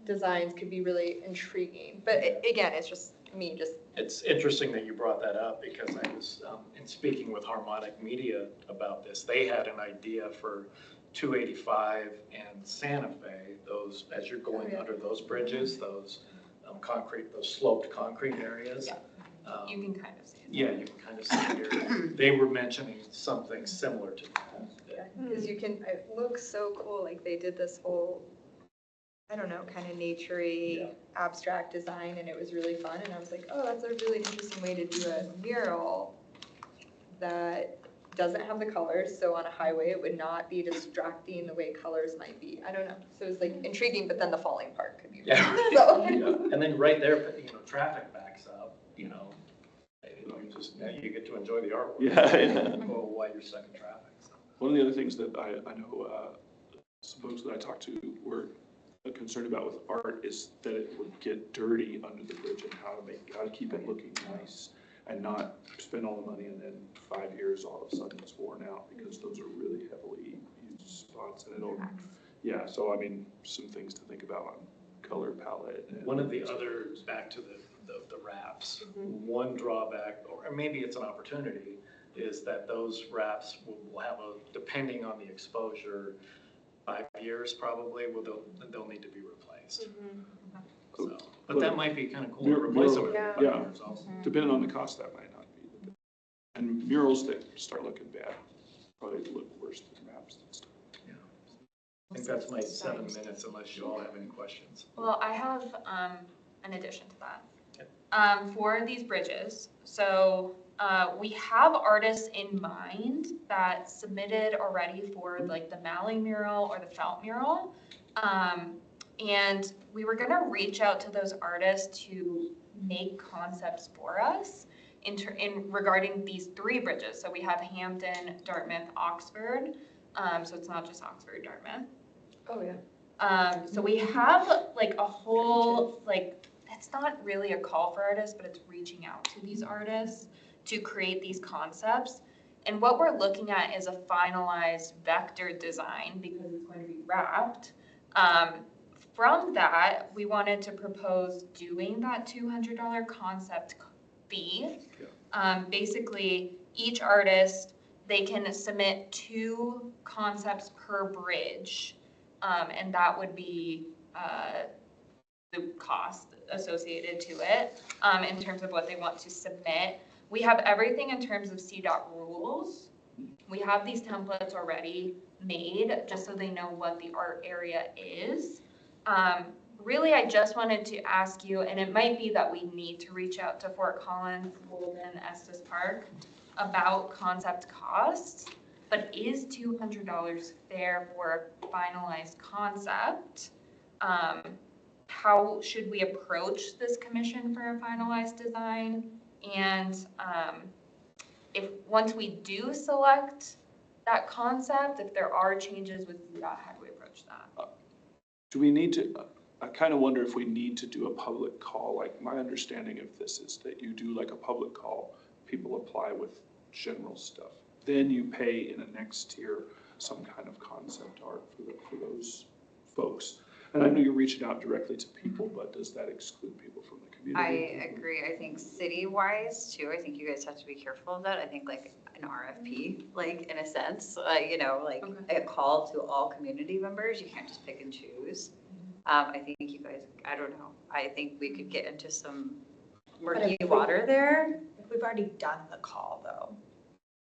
designs could be really intriguing. But again, it's just me. It's interesting that you brought that up because I was in speaking with Harmonic Media about this. They had an idea for 285 and Santa Fe, those, as you're going under those bridges, those those sloped concrete areas. You can kind of see it. Yeah, you can kind of see it here. They were mentioning something similar to that. Because it looks so cool. Like they did this whole, I don't know, kind of naturey abstract design, and it was really fun. And I was like, oh, that's a really interesting way to do a mural that doesn't have the colors. So on a highway, it would not be distracting the way colors might be. I don't know. So it was like intriguing, but then the falling part could be. And then right there, traffic backs up. You get to enjoy the artwork. While you're stuck in traffic. So. One of the other things that I know some folks that I talked to were concerned about with art is that it would get dirty under the bridge and how to keep it looking nice and not spend all the money and then 5 years all of a sudden it's worn out because those are really heavily used spots and it'll, yeah, so I mean, some things to think about on color palette. And one of the other, back to the wraps, one drawback, or maybe it's an opportunity, is that those wraps will have depending on the exposure, 5 years probably, they'll need to be replaced. So, but that might be kind of cool to replace them every 5 years also. Depending on the cost, that might not be. And murals that start looking bad probably look worse than wraps and stuff. Yeah. I think that's my 7 minutes unless you all have any questions. Well, I have an addition to that. Okay. For these bridges, so we have artists in mind that submitted already for like the Malley mural or the felt mural. And we were gonna reach out to those artists to make concepts for us in regarding these 3 bridges. So we have Hampton, Dartmouth, Oxford. So it's not just Oxford, Dartmouth. Oh, yeah. So we have like a whole, like, it's not really a call for artists, but it's reaching out to these artists to create these concepts. And what we're looking at is a finalized vector design because it's going to be wrapped. From that, we wanted to propose doing that $200 concept fee. Basically, each artist, they can submit 2 concepts per bridge. And that would be the cost associated to it in terms of what they want to submit. We have everything in terms of CDOT rules. We have these templates already made just so they know what the art area is. Really, I just wanted to ask you, and it might be that we need to reach out to Fort Collins, Golden, Estes Park about concept costs, but is $200 fair for a finalized concept? How should we approach this commission for a finalized design? And if once we do select that concept, if there are changes with that, how do we approach that? Do we need to, I kind of wonder if we need to do a public call. Like my understanding of this is that you do like a public call, people apply with general stuff. Then you pay in a next tier some kind of concept art for those folks. And I know you're reaching out directly to people, but does that exclude people from the community? I agree. I think city-wise too, I think you guys have to be careful of that. I think like an RFP, like in a sense, you know, like a call to all community members. You can't just pick and choose. I think you guys, I don't know. I think we could get into some murky water there. If we've already done the call though,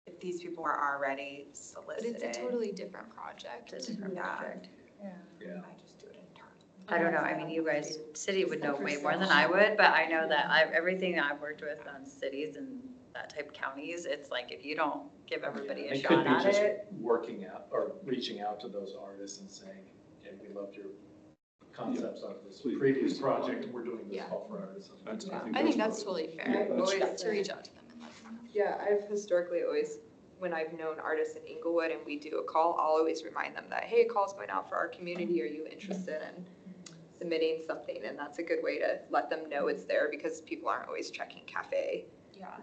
if these people are already solicited. But it's a totally different project. It's a different project. Yeah. I just do it internally. I don't know. I mean, you guys, city would know way more than I would, but I know that everything that I've worked with on cities and that type of counties, it's like if you don't give everybody a shot at it. It could be just working out or reaching out to those artists and saying, hey, we loved your concepts on this previous project, and we're doing this call for artists. I think that's totally fair. I've always To reach out to them and let them know. Yeah, I've historically always, when I've known artists in Inglewood and we do a call, I'll always remind them that, hey, a call's going out for our community. Are you interested in submitting something? And that's a good way to let them know it's there because people aren't always checking cafe. Yeah.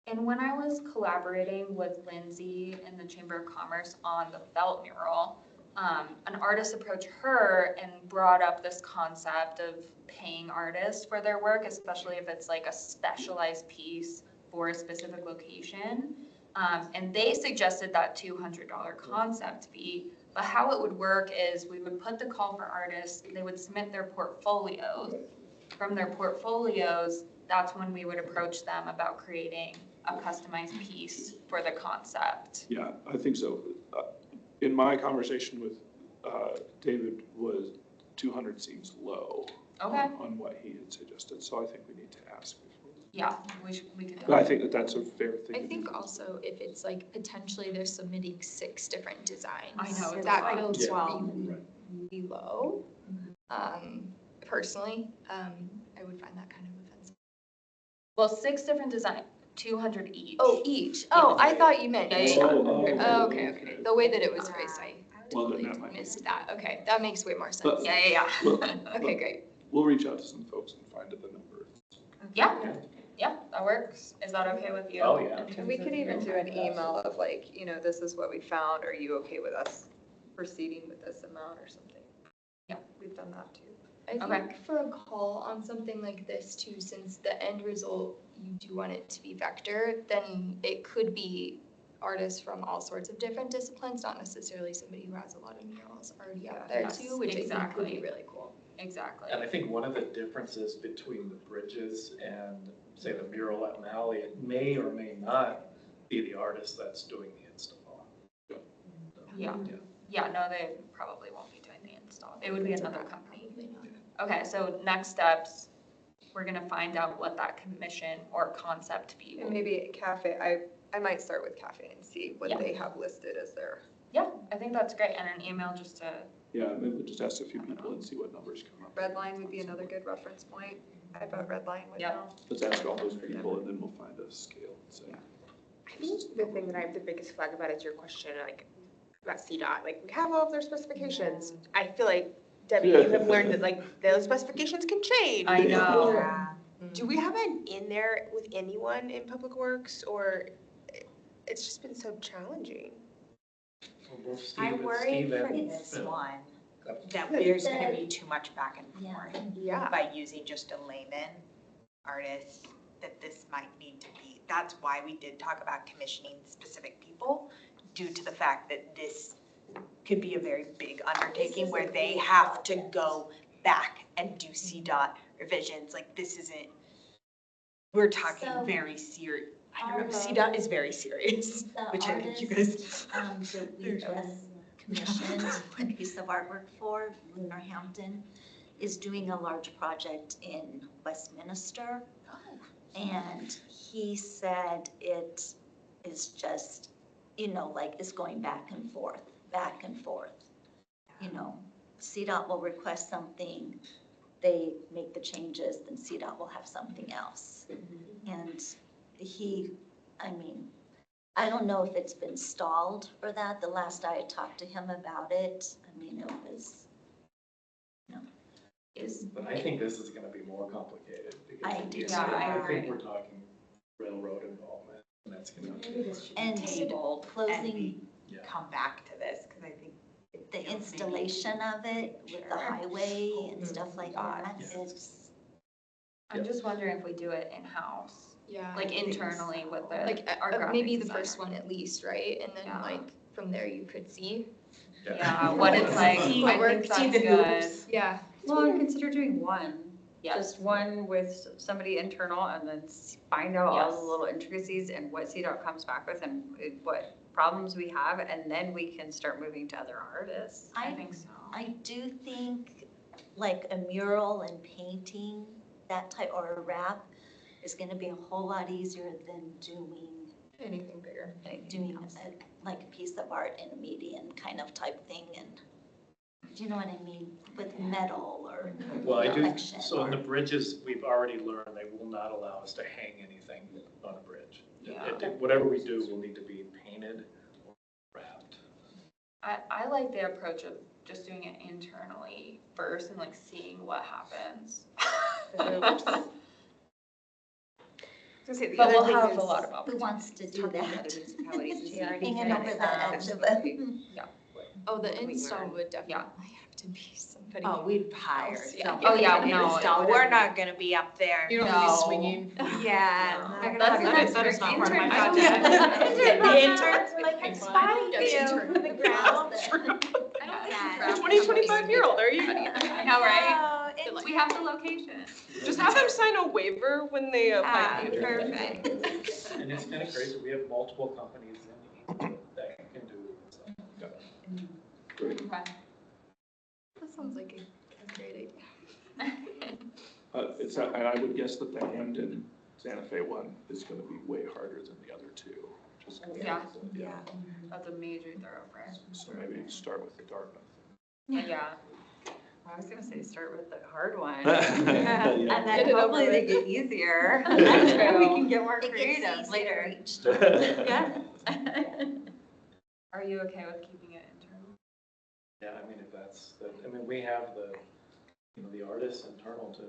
And when I was collaborating with Lindsay in the Chamber of Commerce on the felt mural, an artist approached her and brought up this concept of paying artists for their work, especially if it's like a specialized piece for a specific location. And they suggested that $200 concept fee. But how it would work is we would put the call for artists, they would submit their portfolios. From their portfolios, that's when we would approach them about creating a customized piece for the concept. Yeah, I think so. In my conversation with David, was 200 seems low on what he had suggested. So I think we need to ask. Yeah, we could do But I that. think that that's a fair thing. I think also if it's like potentially they're submitting 6 different designs. I know, it's That like- feels Right. really low. Personally, I would find that kind of offensive. Well, 6 different designs, 200 each. Oh, each. Oh, I thought you meant Yeah, each. yeah. Oh, okay. The way that it was phrased, I Well, then totally that might be- missed that. Okay, that makes way more sense. But- Yeah. Okay, great. We'll reach out to some folks and find the number. Yeah, that works. Is that okay with you? Oh, yeah. And we could even do an email of like, this is what we found, are you okay with us proceeding with this amount or something? Yeah. We've done that too. I think for a call on something like this too, since the end result, you do want it to be vector, then it could be artists from all sorts of different disciplines, not necessarily somebody who has a lot of murals already out there Yes, too, which I think would exactly. be really cool. Exactly. And I think one of the differences between the bridges and, say, the mural at Malley, it may or may not be the artist that's doing the install. Yeah, no, they probably won't be doing the install. It would be another company. Okay, so next steps, we're gonna find out what that commission or concept fee will And be. maybe cafe, I might start with cafe and see what Yeah. they have listed as their. Yeah, I think that's great. And an email just to, Yeah, maybe we'll just ask a few people and see what numbers come up. Red line would be another good reference point. I bet red line would Yep. know. Let's ask all those people and then we'll find a scale and say. I think the thing that I have the biggest flag about is your question, like, about CDOT, like, we have all of their specifications. I feel like, Debbie, you have learned that, like, those specifications can change. I know. Yeah. Do we have an in there with anyone in Public Works, or it's just been so challenging? I worry for this one, that there's gonna be too much back and forth Yeah. by using just a layman artist, that this might need to be, that's why we did talk about commissioning specific people, due to the fact that this could be a very big undertaking where they have to go back and do CDOT revisions, like this isn't, we're talking So, very serious, I don't know, our, CDOT is very serious, The which I think you artist, guys. that we just commissioned a piece of artwork for, Lunar Hampton, is doing a large project in Westminster. And he said it is just, like it's going back and forth. CDOT will request something, they make the changes, then CDOT will have something else. And I don't know if it's been stalled or that. The last I had talked to him about it, it was, But I think this is gonna be more complicated because I do too. I I think agree. we're talking railroad involvement, and that's gonna Maybe this should And be tabled and closing we Yeah. come back to this, because I think. it the feels maybe- installation of it with the Sure. highway and stuff like that, Yeah. it's, I'm just wondering if we do it in-house, Yeah. like internally with the, Like, our maybe graphic the first designer. one at least, right? And then Yeah. like, from there you could see. Yeah, what it's like, See I what think works, that's see the good. hoops. Yeah. Well, and consider doing one, Yes. just one with somebody internal and then find out all the Yes. little intricacies and what CDOT comes back with and what problems we have, and then we can start moving to other artists. I think so. I do think like a mural and painting, that type, or a wrap, is gonna be a whole lot easier than doing Anything bigger. like a piece of art in a median kind of type thing, and, do you know what I mean? With metal or Well, I do, reflection so in the or- bridges, we've already learned they will not allow us to hang anything on a bridge. Yeah. Whatever we do will need to be painted or wrapped. I like the approach of just doing it internally first and like seeing what happens. I was gonna say, the But other we'll thing have is- a lot of Who opportunities. wants to do Talk to the other that? municipalities and see if we Hanging can over the edge of it. Oh, the What we install learned. would definitely have to be somebody. Oh, we'd hire else, yeah. someone. Oh, yeah, to no, install. it We're not gonna be up there. You don't No. be swinging. Yeah. No. That is not part of my Intern project. project. The interns are like, it's Fine. fine, Yes, you intern. for the ground. I don't think Yeah. craft 2025 companies mural, would there you do go. that either. I know, right? Oh, We have the location. Just have them sign a waiver when they apply. Ah, perfect. And it's kind of crazy, we have multiple companies in that can do stuff. Great. Okay. That sounds like a great idea. It's not, and I would guess that the Hamden Santa Fe one is gonna be way harder than the other two. Just 'cause Yeah. of the- Yeah. That's a major thoroughfare. So maybe start with the Dartmouth. Yeah. I was gonna say, start with the hard one. Yeah. And Get then it over hopefully they with. get easier. That's And then we true. can get more It gets creative easier later. each time. Yeah. Are you okay with keeping it internal? Yeah, I mean, if that's, we have the artists internal to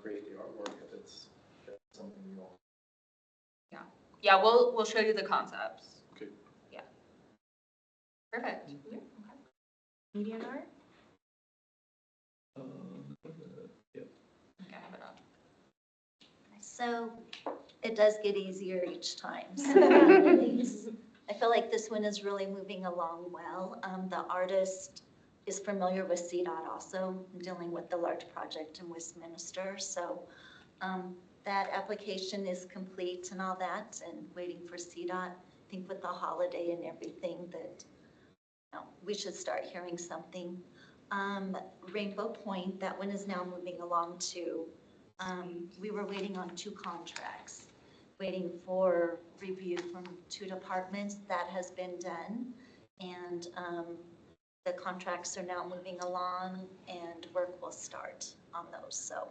create the artwork if it's something you all. Yeah, we'll show you the concepts. Okay. Yeah. Perfect. Media art? Yep. Okay, I have it up. So it does get easier each time. So I feel like this one is really moving along well. The artist is familiar with CDOT also, dealing with the large project in Westminster. So that application is complete and all that, and waiting for CDOT. I think with the holiday and everything that we should start hearing something. Rainbow Point, that one is now moving along too. We were waiting on 2 contracts, waiting for review from 2 departments. That has been done, and the contracts are now moving along, and work will start on those. So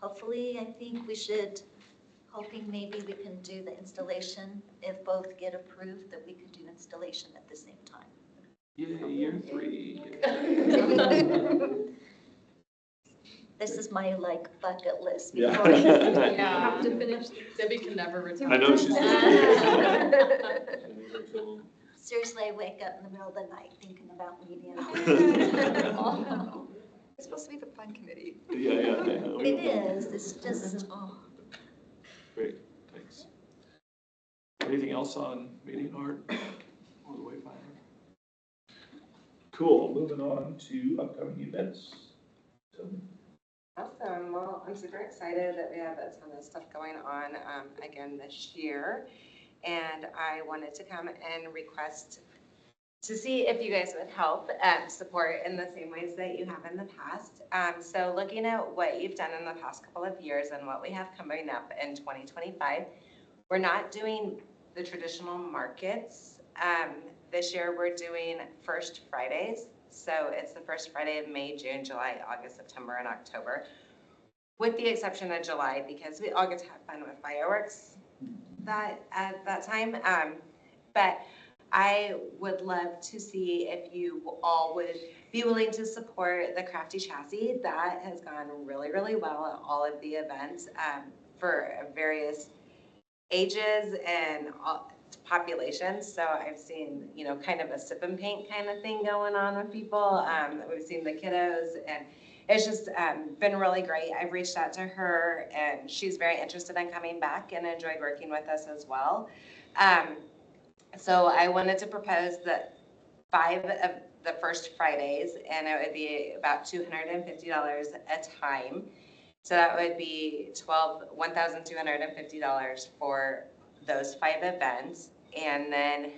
hopefully, I think we should, hoping maybe we can do the installation. If both get approved, that we could do installation at the same time. Yay, year 3. This is my bucket list Yeah. before. Yeah. Have to finish. Debbie can never retire. I know she's. Seriously, I wake up in the middle of the night thinking about media. It's supposed to be the fun committee. Yeah, I know. It is, it's just, Great, thanks. Anything else on meeting art or the Wayfinder? Cool, moving on to upcoming events. Awesome. Well, I'm super excited that we have a ton of stuff going on again this year. And I wanted to come and request to see if you guys would help support in the same ways that you have in the past. So looking at what you've done in the past couple of years and what we have coming up in 2025, we're not doing the traditional markets. This year we're doing First Fridays. So it's the first Friday of May, June, July, August, September, and October, with the exception of July, because we all get to have fun with fireworks at that time. But I would love to see if you all would be willing to support the Crafty Chassis. That has gone really, really well at all of the events for various ages and populations. So I've seen, kind of a sip and paint kind of thing going on with people. We've seen the kiddos, and it's just been really great. I've reached out to her, and she's very interested in coming back and enjoyed working with us as well. So I wanted to propose that 5 of the First Fridays, and it would be about $250 a time. So that would be $1,250 for those 5 events. And then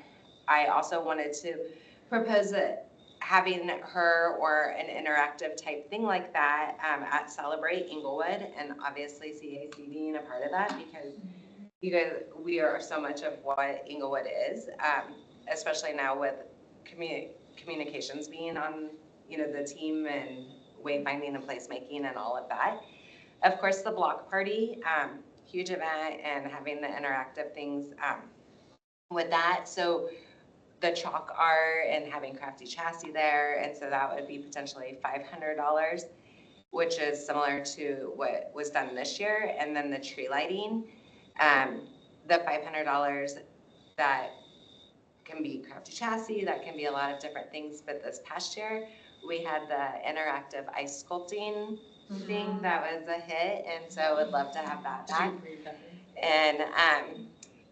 I also wanted to propose that having her or an interactive type thing like that at Celebrate Inglewood, and obviously CAC being a part of that, because you guys, we are so much of what Inglewood is, especially now with communications being on, the team and wayfinding and placemaking and all of that. Of course, the block party, huge event, and having the interactive things with that. So the chalk art and having Crafty Chassis there, and so that would be potentially $500, which is similar to what was done this year. And then the tree lighting, the $500, that can be Crafty Chassis, that can be a lot of different things. But this past year, we had the interactive ice sculpting thing that was a hit, and so I would love to have that back. And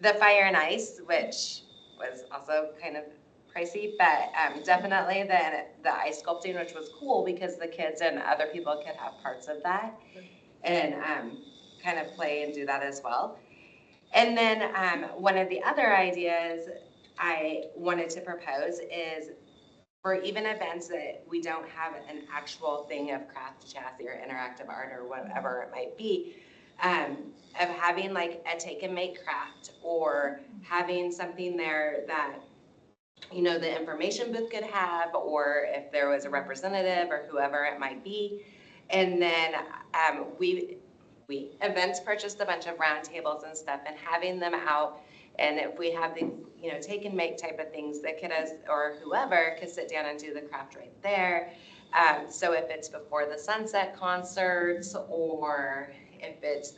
the fire and ice, which was also kind of pricey, but definitely the ice sculpting, which was cool because the kids and other people could have parts of that and kind of play and do that as well. And then one of the other ideas I wanted to propose is for even events that we don't have an actual thing of Craft Chassis or interactive art or whatever it might be, of having like a take and make craft, or having something there that, the information booth could have, or if there was a representative or whoever it might be. And then we events purchased a bunch of round tables and stuff, and having them out And if we have these, you know, take and make type of things, the kiddos or whoever could sit down and do the craft right there. So if it's before the sunset concerts, or if it's,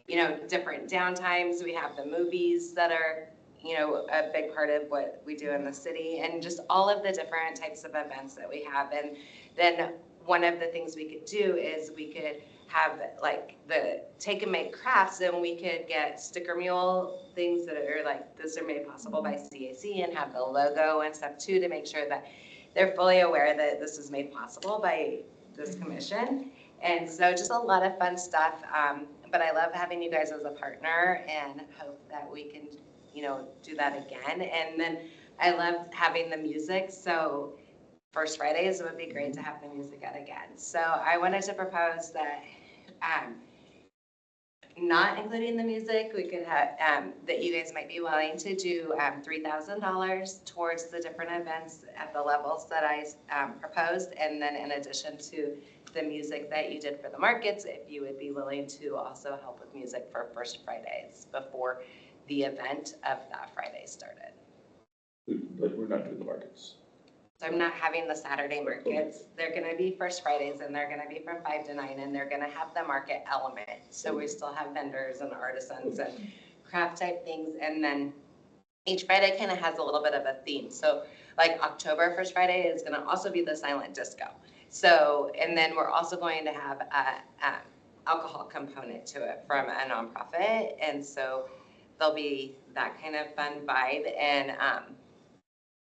you know, different downtimes, we have the movies that are, you know, a big part of what we do in the city, and just all of the different types of events that we have. And then one of the things we could do is we could have like the take and make crafts, and we could get sticker mule things that are like, this are made possible by CAC, and have the logo and stuff too, to make sure that they're fully aware that this is made possible by this commission. And so just a lot of fun stuff. But I love having you guys as a partner, and hope that we can, you know, do that again. And then I love having the music. So First Fridays, it would be great to have the music out again. So I wanted to propose that, not including the music, we could have, that you guys might be willing to do $3,000 towards the different events at the levels that I proposed. And then in addition to the music that you did for the markets, if you would be willing to also help with music for First Fridays before the event of that Friday started. But we're not doing the markets. So I'm not having the Saturday markets. They're gonna be First Fridays, and they're gonna be from 5 to 9, and they're gonna have the market element. So we still have vendors and artisans and craft type things. And then each Friday kind of has a little bit of a theme. So like October First Friday is gonna also be the silent disco. So, and then we're also going to have a alcohol component to it from a nonprofit. And so there'll be that kind of fun vibe, and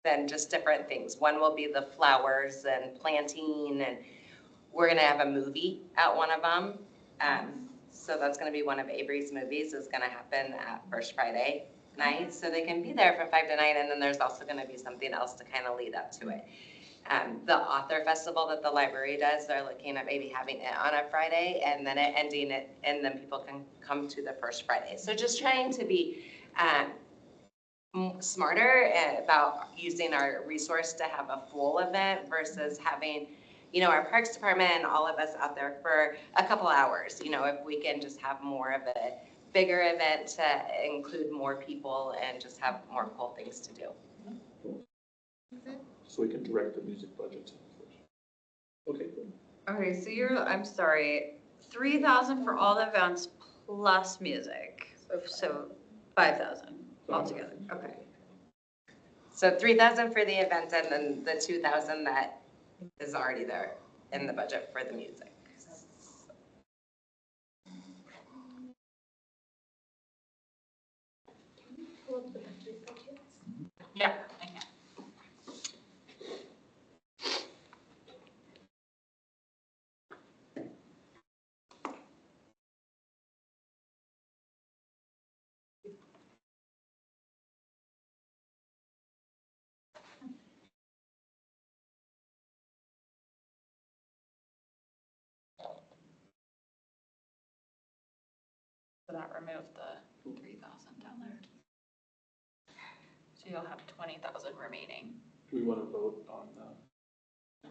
then just different things. One will be the flowers and planting, and we're gonna have a movie at one of them. So that's gonna be one of Avery's movies, is gonna happen at First Friday night. So they can be there from 5 to 9, and then there's also gonna be something else to kind of lead up to it. The author festival that the library does, they're looking at maybe having it on a Friday and then it ending it, and then people can come to the First Friday. So just trying to be smarter about using our resource to have a full event versus having, you know, our parks department and all of us out there for a couple hours. You know, if we can just have more of a bigger event to include more people and just have more cool things to do. So we can direct the music budget. Okay, good. Okay, so I'm sorry, 3,000 for all the events plus music, so 5,000 altogether, okay. So 3,000 for the event, and then the 2,000 that is already there in the budget for the music. Yeah, I can. So that removed the 3,000 down there. So you'll have 20,000 remaining. Do we want to vote on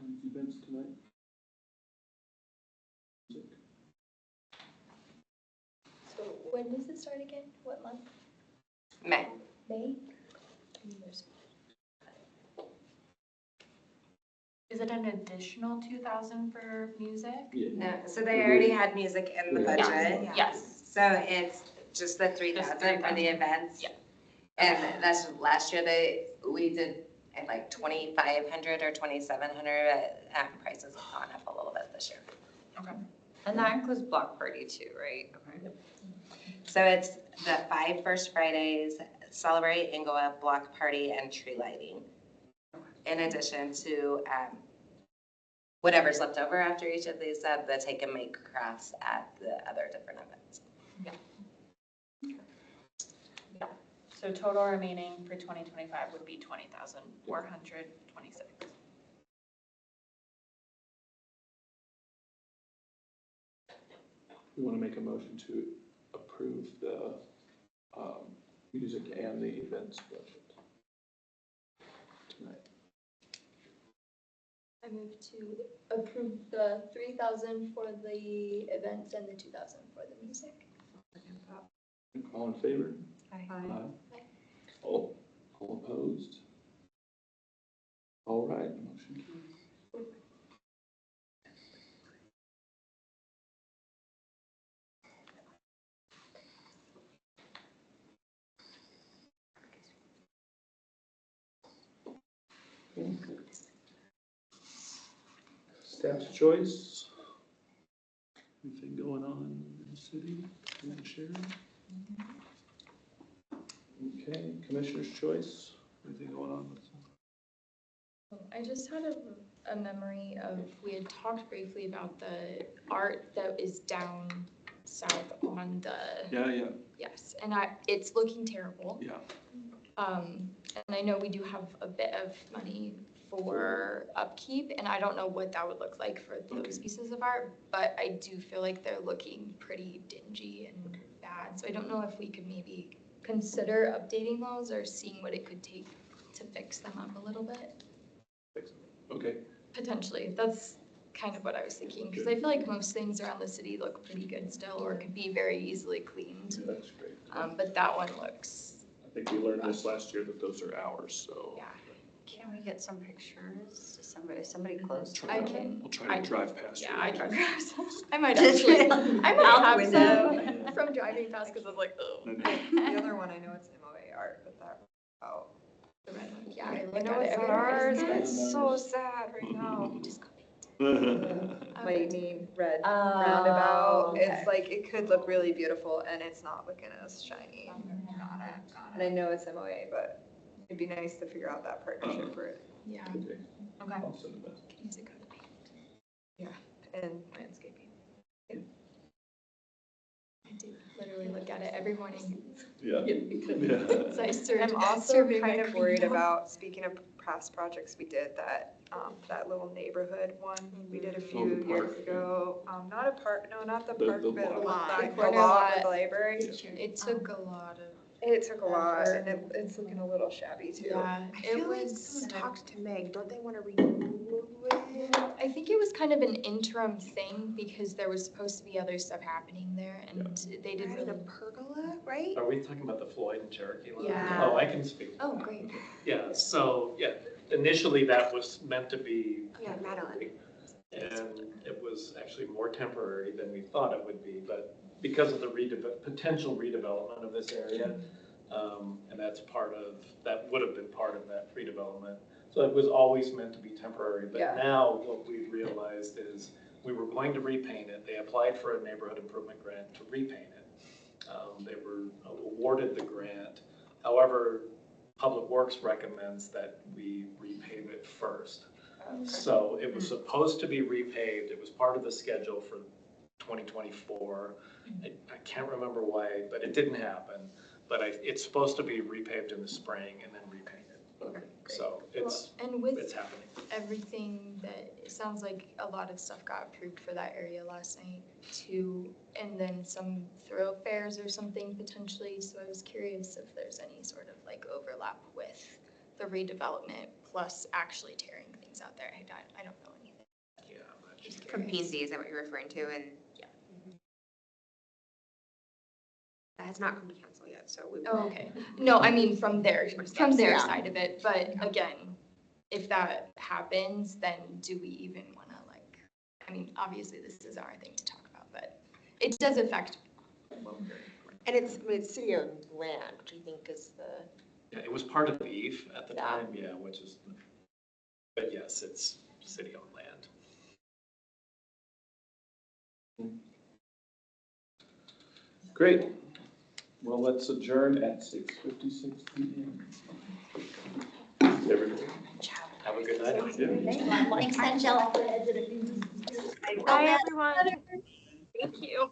these events tonight? So when does it start again? What month? May. May? Is it an additional 2,000 for music? Yeah. No, so they already had music in the Yeah. budget. Yes. So it's just the 3,000 for the events. Yeah. And that's last year we did at like 2,500 or 2,700. Prices have gone up a little bit this year. Okay. And that includes block party too, right? Okay. So it's the 5 First Fridays, Celebrate, Inglewood, Block Party, and tree lighting. In addition to whatever's left over after each of these, the take and make crafts at the other different events. Yeah. So total remaining for 2025 would be 20,426. We want to make a motion to approve the music and the events budget tonight. I move to approve the 3,000 for the events and the 2,000 for the music. All in favor? Aye. Aye. Staff's choice. Anything going on in the city you want to share? Okay, commissioner's choice. Anything going on with? I just had a memory of, we had talked briefly about the art that is down south on the, Yeah. yes, and it's looking terrible. Yeah. And I know we do have a bit of money for upkeep, and I don't know what that would look like for those pieces of art, but I do feel like they're looking pretty dingy and bad, so I don't know if we could maybe consider updating those or seeing what it could take to fix them up a little bit. Okay. Potentially, that's kind of what I was thinking, because I feel like most things around the city look pretty good still, or could be very easily cleaned. Yeah, that's great. But that one looks, I think we learned this last year that those are ours, so. yeah. Can we get some pictures? Is somebody close to I it? can. We'll try to drive past you. Yeah, I drive past. I might actually, I might Out the have window. some from driving past, because I was like, oh. The other one, I know it's MOA art, but that, oh. The red one, yeah, I I look know at it it's every not day. ours, Isn't but it? it's so sad right now. Okay. Lightning, red Oh, roundabout, okay. it's like, it could look really beautiful and it's not looking as shiny. And I know it's MOA, but it'd be nice to figure out that partnership for it. Yeah. Okay. Okay. I'll send it back. Can use a coat of paint. And landscaping. I do literally look at it every morning. Yeah. It's nice to I'm also serving kind my of worried clean about, speaking of past projects we did, that little neighborhood one we did a few the years park. ago. Not a park, no, not the The park, but lot. the Corner lot lot. with the library. It took a lot of. It took a lot effort. and it's looking a little shabby too. Yeah, I it feel like was. someone talked to Meg, don't they wanna remove it? I think it was kind of an interim thing because there was supposed to be other stuff happening there, and they didn't Added a really. pergola, right? Are we talking about the Floyd and Cherokee line? Yeah. Oh, I can speak. Oh, great. Yeah, so, yeah, initially that was meant to be. Yeah, Madeline. And it was actually more temporary than we thought it would be, but because of the potential redevelopment of this area, and that would have been part of that redevelopment. So it was always meant to be temporary, but Yeah. now what we've realized is we were going to repaint it. They applied for a neighborhood improvement grant to repaint it. They were awarded the grant. However, Public Works recommends that we repave it first. So it was supposed to be repaved. It was part of the schedule for 2024. I can't remember why, but it didn't happen. But it's supposed to be repaved in the spring and then repainted. Okay, great. So it's And with it's happening. everything that, it sounds like a lot of stuff got approved for that area last night too, and then some thoroughfares or something potentially, so I was curious if there's any sort of like overlap with the redevelopment plus actually tearing things out there. I don't know anything. Yeah, I'm not Just From curious. P&Z, is that what you're referring to? And Yeah. that has not come to council yet, so we. Oh, okay. No, I mean from their Yeah. side of it, but again, if that happens, then do we even wanna like, I mean, obviously this is our thing to talk about, but it does affect what we're. And it's city-owned land, which I think is the. Yeah, it was part of the EAF at the Yeah. time, yeah, but yes, it's city-owned land. Great. Well, let's adjourn at 6:56 p.m. Everybody. Have a good night. Yeah. Thanks, Angela. Bye, everyone. Thank you.